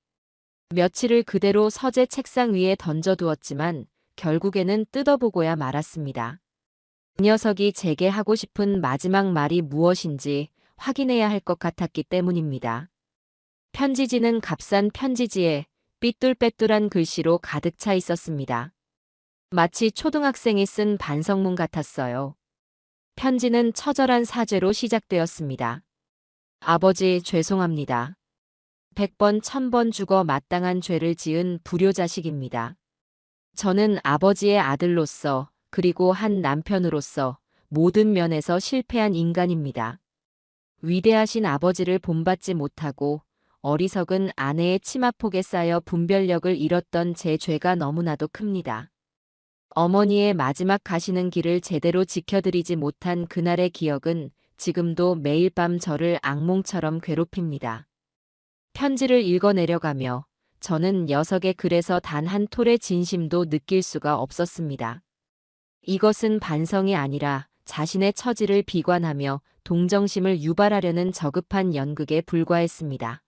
며칠을 그대로 서재 책상 위에 던져두었지만 결국에는 뜯어보고야 말았습니다. 그 녀석이 제게 하고 싶은 마지막 말이 무엇인지 확인해야 할 것 같았기 때문입니다. 편지지는 값싼 편지지에 삐뚤빼뚤한 글씨로 가득 차 있었습니다. 마치 초등학생이 쓴 반성문 같았어요. 편지는 처절한 사죄로 시작되었습니다. 아버지, 죄송합니다. 100번, 1000번 죽어 마땅한 죄를 지은 불효자식입니다. 저는 아버지의 아들로서, 그리고 한 남편으로서 모든 면에서 실패한 인간입니다. 위대하신 아버지를 본받지 못하고 어리석은 아내의 치마폭에 쌓여 분별력을 잃었던 제 죄가 너무나도 큽니다. 어머니의 마지막 가시는 길을 제대로 지켜드리지 못한 그날의 기억은 지금도 매일 밤 저를 악몽처럼 괴롭힙니다. 편지를 읽어내려가며 저는 녀석의 글에서 단 한 톨의 진심도 느낄 수가 없었습니다. 이것은 반성이 아니라 자신의 처지를 비관하며 동정심을 유발하려는 저급한 연극에 불과했습니다.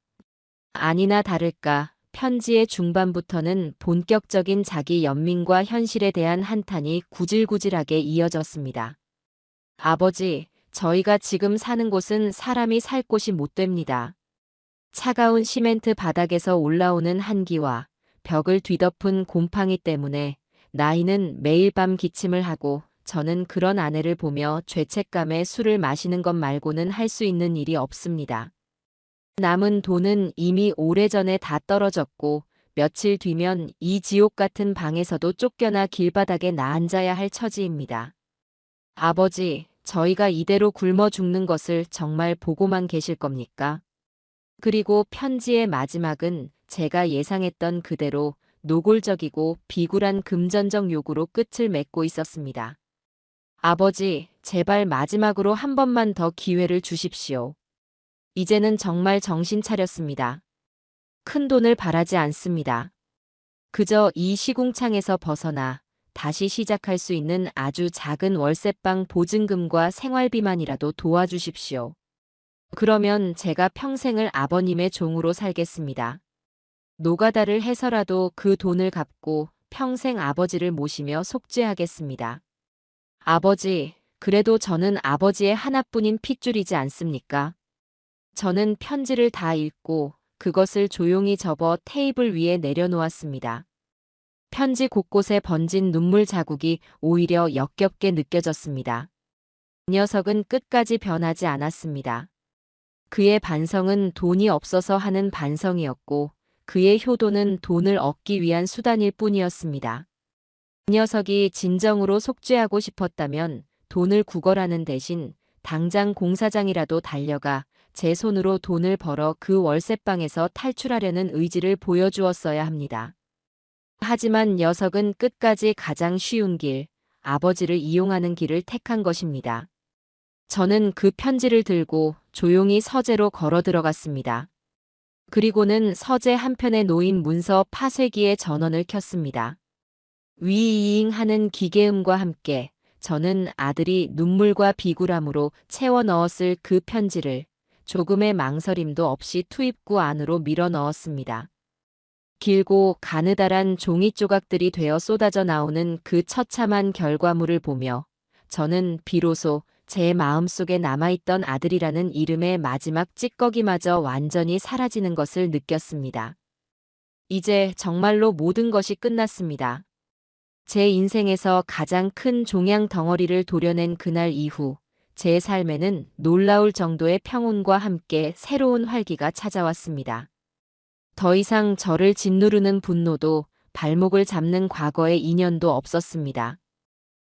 아니나 다를까 편지의 중반부터는 본격적인 자기 연민과 현실에 대한 한탄이 구질구질하게 이어졌습니다. 아버지, 저희가 지금 사는 곳은 사람이 살 곳이 못 됩니다. 차가운 시멘트 바닥에서 올라오는 한기와 벽을 뒤덮은 곰팡이 때문에 나이는 매일 밤 기침을 하고 저는 그런 아내를 보며 죄책감에 술을 마시는 것 말고는 할 수 있는 일이 없습니다. 남은 돈은 이미 오래전에 다 떨어졌고 며칠 뒤면 이 지옥 같은 방에서도 쫓겨나 길바닥에 나앉아야 할 처지입니다. 아버지, 저희가 이대로 굶어 죽는 것을 정말 보고만 계실 겁니까? 그리고 편지의 마지막은 제가 예상했던 그대로 노골적이고 비굴한 금전적 요구로 끝을 맺고 있었습니다. 아버지, 제발 마지막으로 한 번만 더 기회를 주십시오. 이제는 정말 정신 차렸습니다. 큰 돈을 바라지 않습니다. 그저 이 시궁창에서 벗어나 다시 시작할 수 있는 아주 작은 월세방 보증금과 생활비만이라도 도와주십시오. 그러면 제가 평생을 아버님의 종으로 살겠습니다. 노가다를 해서라도 그 돈을 갚고 평생 아버지를 모시며 속죄하겠습니다. 아버지, 그래도 저는 아버지의 하나뿐인 핏줄이지 않습니까? 저는 편지를 다 읽고 그것을 조용히 접어 테이블 위에 내려놓았습니다. 편지 곳곳에 번진 눈물 자국이 오히려 역겹게 느껴졌습니다. 녀석은 끝까지 변하지 않았습니다. 그의 반성은 돈이 없어서 하는 반성이었고 그의 효도는 돈을 얻기 위한 수단일 뿐이었습니다. 그 녀석이 진정으로 속죄하고 싶었다면 돈을 구걸하는 대신 당장 공사장이라도 달려가 제 손으로 돈을 벌어 그 월세방에서 탈출하려는 의지를 보여주었어야 합니다. 하지만 녀석은 끝까지 가장 쉬운 길, 아버지를 이용하는 길을 택한 것입니다. 저는 그 편지를 들고 조용히 서재로 걸어 들어갔습니다. 그리고는 서재 한편에 놓인 문서 파쇄기의 전원을 켰습니다. 위이잉 하는 기계음과 함께 저는 아들이 눈물과 비굴함으로 채워 넣었을 그 편지를 조금의 망설임도 없이 투입구 안으로 밀어 넣었습니다. 길고 가느다란 종이 조각들이 되어 쏟아져 나오는 그 처참한 결과물을 보며 저는 비로소 제 마음속에 남아있던 아들이라는 이름의 마지막 찌꺼기마저 완전히 사라지는 것을 느꼈습니다. 이제 정말로 모든 것이 끝났습니다. 제 인생에서 가장 큰 종양 덩어리를 도려낸 그날 이후 제 삶에는 놀라울 정도의 평온과 함께 새로운 활기가 찾아왔습니다. 더 이상 저를 짓누르는 분노도 발목을 잡는 과거의 인연도 없었습니다.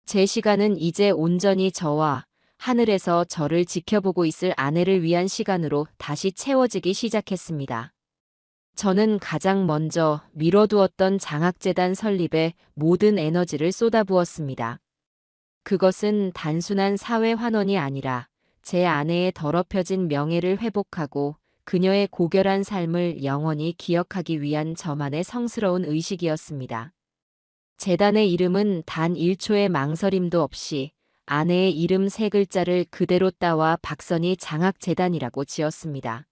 제 시간은 이제 온전히 저와 하늘에서 저를 지켜보고 있을 아내를 위한 시간으로 다시 채워지기 시작했습니다. 저는 가장 먼저 미뤄두었던 장학재단 설립에 모든 에너지를 쏟아부었습니다. 그것은 단순한 사회 환원이 아니라 제 아내의 더럽혀진 명예를 회복하고 그녀의 고결한 삶을 영원히 기억하기 위한 저만의 성스러운 의식이었습니다. 재단의 이름은 단 1초의 망설임도 없이 아내의 이름 3글자를 그대로 따와 박선희 장학재단이라고 지었습니다.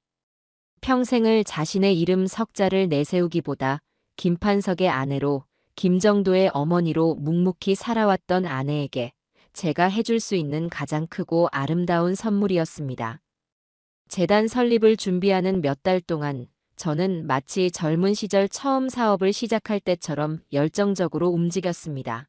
평생을 자신의 이름 석자를 내세우기보다 김판석의 아내로 김정도의 어머니로 묵묵히 살아왔던 아내에게 제가 해줄 수 있는 가장 크고 아름다운 선물이었습니다. 재단 설립을 준비하는 몇 달 동안 저는 마치 젊은 시절 처음 사업을 시작할 때처럼 열정적으로 움직였습니다.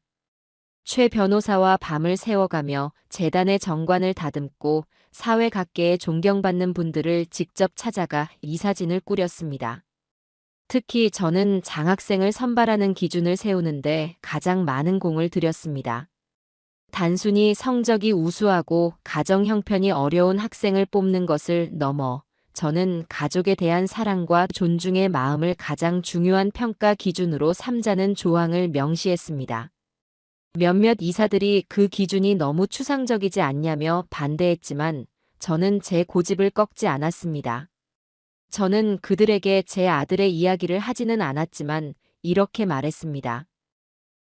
최 변호사와 밤을 새워가며 재단의 정관을 다듬고 사회 각계에 존경받는 분들을 직접 찾아가 이사진을 꾸렸습니다. 특히 저는 장학생을 선발하는 기준을 세우는데 가장 많은 공을 들였습니다. 단순히 성적이 우수하고 가정 형편이 어려운 학생을 뽑는 것을 넘어 저는 가족에 대한 사랑과 존중의 마음을 가장 중요한 평가 기준으로 삼자는 조항을 명시했습니다. 몇몇 이사들이 그 기준이 너무 추상적이지 않냐며 반대했지만 저는 제 고집을 꺾지 않았습니다. 저는 그들에게 제 아들의 이야기를 하지는 않았지만 이렇게 말했습니다.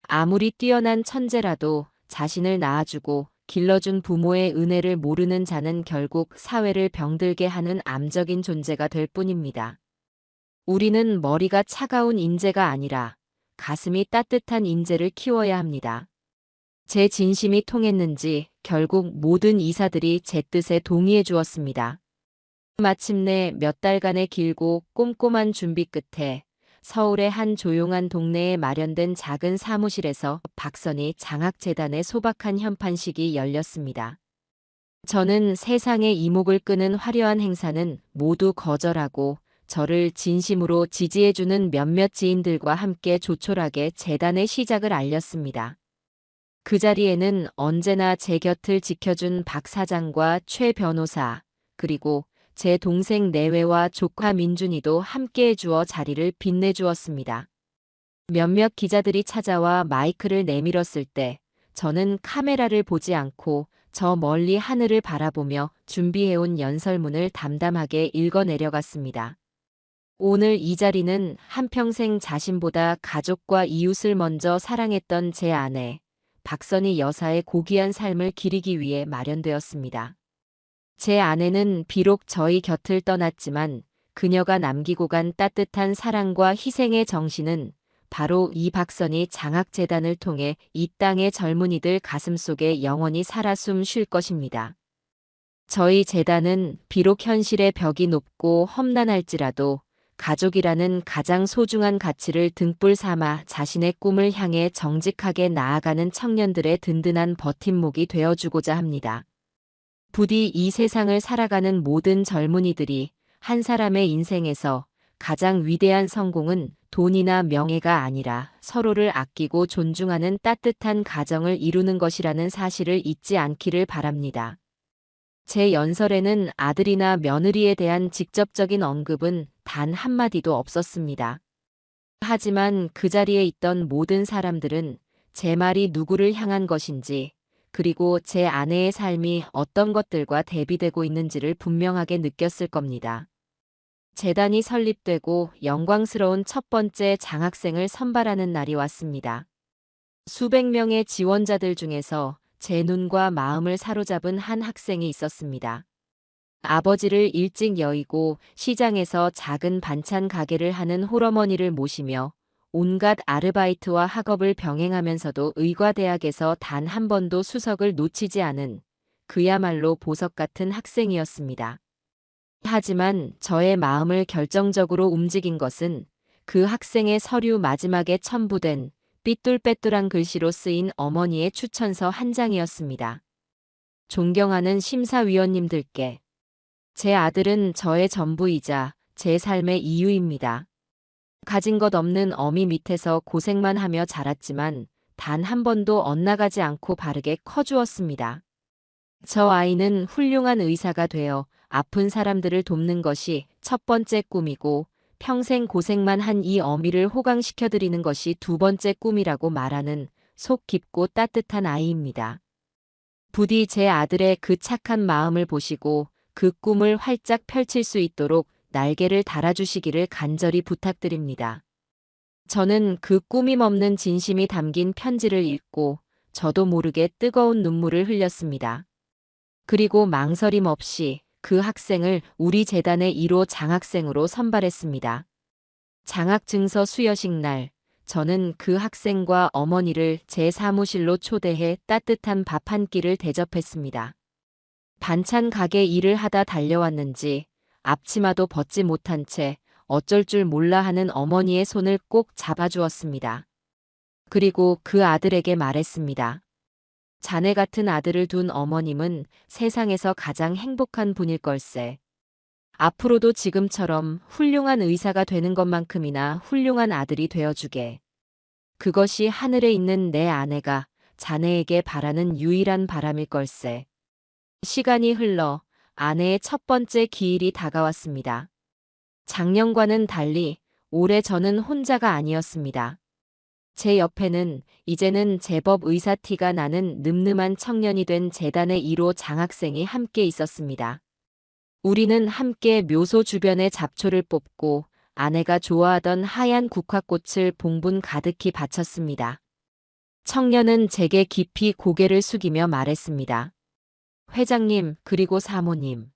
아무리 뛰어난 천재라도 자신을 낳아주고 길러준 부모의 은혜를 모르는 자는 결국 사회를 병들게 하는 암적인 존재가 될 뿐입니다. 우리는 머리가 차가운 인재가 아니라 가슴이 따뜻한 인재를 키워야 합니다. 제 진심이 통했는지 결국 모든 이사들이 제 뜻에 동의해 주었습니다. 마침내 몇 달간의 길고 꼼꼼한 준비 끝에 서울의 한 조용한 동네에 마련된 작은 사무실에서 박선희 장학재단의 소박한 현판식이 열렸습니다. 저는 세상의 이목을 끄는 화려한 행사는 모두 거절하고 저를 진심으로 지지해주는 몇몇 지인들과 함께 조촐하게 재단의 시작을 알렸습니다. 그 자리에는 언제나 제 곁을 지켜준 박 사장과 최 변호사, 그리고 제 동생 내외와 조카 민준이도 함께해 주어 자리를 빛내주었습니다. 몇몇 기자들이 찾아와 마이크를 내밀었을 때 저는 카메라를 보지 않고 저 멀리 하늘을 바라보며 준비해온 연설문을 담담하게 읽어 내려갔습니다. 오늘 이 자리는 한평생 자신보다 가족과 이웃을 먼저 사랑했던 제 아내, 박선희 여사의 고귀한 삶을 기리기 위해 마련되었습니다. 제 아내는 비록 저희 곁을 떠났지만 그녀가 남기고 간 따뜻한 사랑과 희생의 정신은 바로 이 박선희 장학재단을 통해 이 땅의 젊은이들 가슴속에 영원히 살아 숨 쉴 것입니다. 저희 재단은 비록 현실의 벽이 높고 험난할지라도 가족이라는 가장 소중한 가치를 등불 삼아 자신의 꿈을 향해 정직하게 나아가는 청년들의 든든한 버팀목이 되어주고자 합니다. 부디 이 세상을 살아가는 모든 젊은이들이 한 사람의 인생에서 가장 위대한 성공은 돈이나 명예가 아니라 서로를 아끼고 존중하는 따뜻한 가정을 이루는 것이라는 사실을 잊지 않기를 바랍니다. 제 연설에는 아들이나 며느리에 대한 직접적인 언급은 단 한마디도 없었습니다. 하지만 그 자리에 있던 모든 사람들은 제 말이 누구를 향한 것인지, 그리고 제 아내의 삶이 어떤 것들과 대비되고 있는지를 분명하게 느꼈을 겁니다. 재단이 설립되고 영광스러운 첫 번째 장학생을 선발하는 날이 왔습니다. 수백 명의 지원자들 중에서 제 눈과 마음을 사로잡은 한 학생이 있었습니다. 아버지를 일찍 여의고 시장에서 작은 반찬 가게를 하는 홀어머니를 모시며 온갖 아르바이트와 학업을 병행하면서도 의과대학에서 단 한 번도 수석을 놓치지 않은 그야말로 보석 같은 학생이었습니다. 하지만 저의 마음을 결정적으로 움직인 것은 그 학생의 서류 마지막에 첨부된 삐뚤빼뚤한 글씨로 쓰인 어머니의 추천서 한 장이었습니다. 존경하는 심사위원님들께, 제 아들은 저의 전부이자 제 삶의 이유입니다. 가진 것 없는 어미 밑에서 고생만 하며 자랐지만 단 한 번도 엇나가지 않고 바르게 커주었습니다. 저 아이는 훌륭한 의사가 되어 아픈 사람들을 돕는 것이 첫 번째 꿈이고 평생 고생만 한 이 어미를 호강시켜드리는 것이 두 번째 꿈이라고 말하는 속 깊고 따뜻한 아이입니다. 부디 제 아들의 그 착한 마음을 보시고 그 꿈을 활짝 펼칠 수 있도록 날개를 달아주시기를 간절히 부탁드립니다. 저는 그 꾸밈 없는 진심이 담긴 편지를 읽고 저도 모르게 뜨거운 눈물을 흘렸습니다. 그리고 망설임 없이 그 학생을 우리 재단의 1호 장학생으로 선발했습니다. 장학증서 수여식 날, 저는 그 학생과 어머니를 제 사무실로 초대해 따뜻한 밥 한 끼를 대접했습니다. 반찬 가게 일을 하다 달려왔는지 앞치마도 벗지 못한 채 어쩔 줄 몰라 하는 어머니의 손을 꼭 잡아주었습니다. 그리고 그 아들에게 말했습니다. 자네 같은 아들을 둔 어머님은 세상에서 가장 행복한 분일 걸세. 앞으로도 지금처럼 훌륭한 의사가 되는 것만큼이나 훌륭한 아들이 되어주게. 그것이 하늘에 있는 내 아내가 자네에게 바라는 유일한 바람일 걸세. 시간이 흘러 아내의 첫 번째 기일이 다가왔습니다. 작년과는 달리 올해 저는 혼자가 아니었습니다. 제 옆에는 이제는 제법 의사 티가 나는 늠름한 청년이 된 재단의 1호 장학생이 함께 있었습니다. 우리는 함께 묘소 주변에 잡초를 뽑고 아내가 좋아하던 하얀 국화꽃을 봉분 가득히 바쳤습니다. 청년은 제게 깊이 고개를 숙이며 말했습니다. 회장님, 그리고 사모님.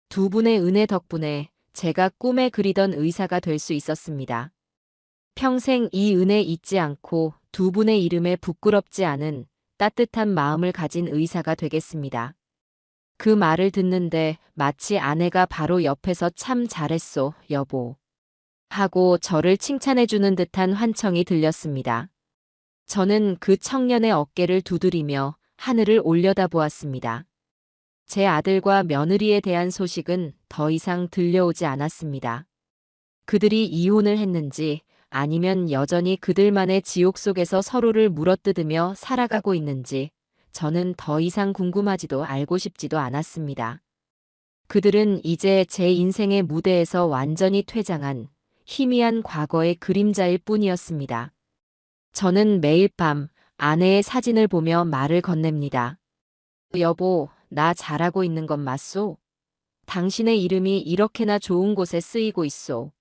두 분의 은혜 덕분에 제가 꿈에 그리던 의사가 될 수 있었습니다. 평생 이 은혜 잊지 않고 두 분의 이름에 부끄럽지 않은 따뜻한 마음을 가진 의사가 되겠습니다. 그 말을 듣는데 마치 아내가 바로 옆에서 참 잘했소, 여보. 하고 저를 칭찬해주는 듯한 환청이 들렸습니다. 저는 그 청년의 어깨를 두드리며 하늘을 올려다보았습니다. 제 아들과 며느리에 대한 소식은 더 이상 들려오지 않았습니다. 그들이 이혼을 했는지 아니면 여전히 그들만의 지옥 속에서 서로를 물어뜯으며 살아가고 있는지 저는 더 이상 궁금하지도 알고 싶지도 않았습니다. 그들은 이제 제 인생의 무대에서 완전히 퇴장한 희미한 과거의 그림자일 뿐이었습니다. 저는 매일 밤 아내의 사진을 보며 말을 건넵니다. 여보, 나 잘하고 있는 건 맞소? 당신의 이름이 이렇게나 좋은 곳에 쓰이고 있소.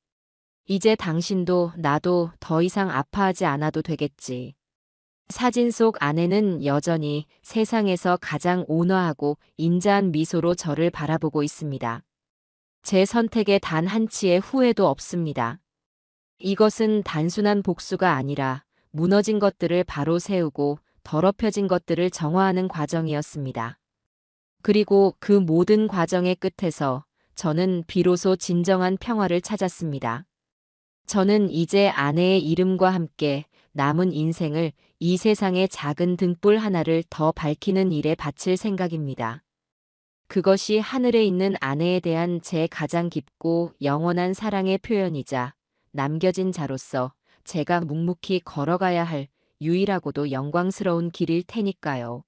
이제 당신도 나도 더 이상 아파하지 않아도 되겠지. 사진 속 아내는 여전히 세상에서 가장 온화하고 인자한 미소로 저를 바라보고 있습니다. 제 선택에 단 한치의 후회도 없습니다. 이것은 단순한 복수가 아니라 무너진 것들을 바로 세우고 더럽혀진 것들을 정화하는 과정이었습니다. 그리고 그 모든 과정의 끝에서 저는 비로소 진정한 평화를 찾았습니다. 저는 이제 아내의 이름과 함께 남은 인생을 이 세상의 작은 등불 하나를 더 밝히는 일에 바칠 생각입니다. 그것이 하늘에 있는 아내에 대한 제 가장 깊고 영원한 사랑의 표현이자 남겨진 자로서 제가 묵묵히 걸어가야 할 유일하고도 영광스러운 길일 테니까요.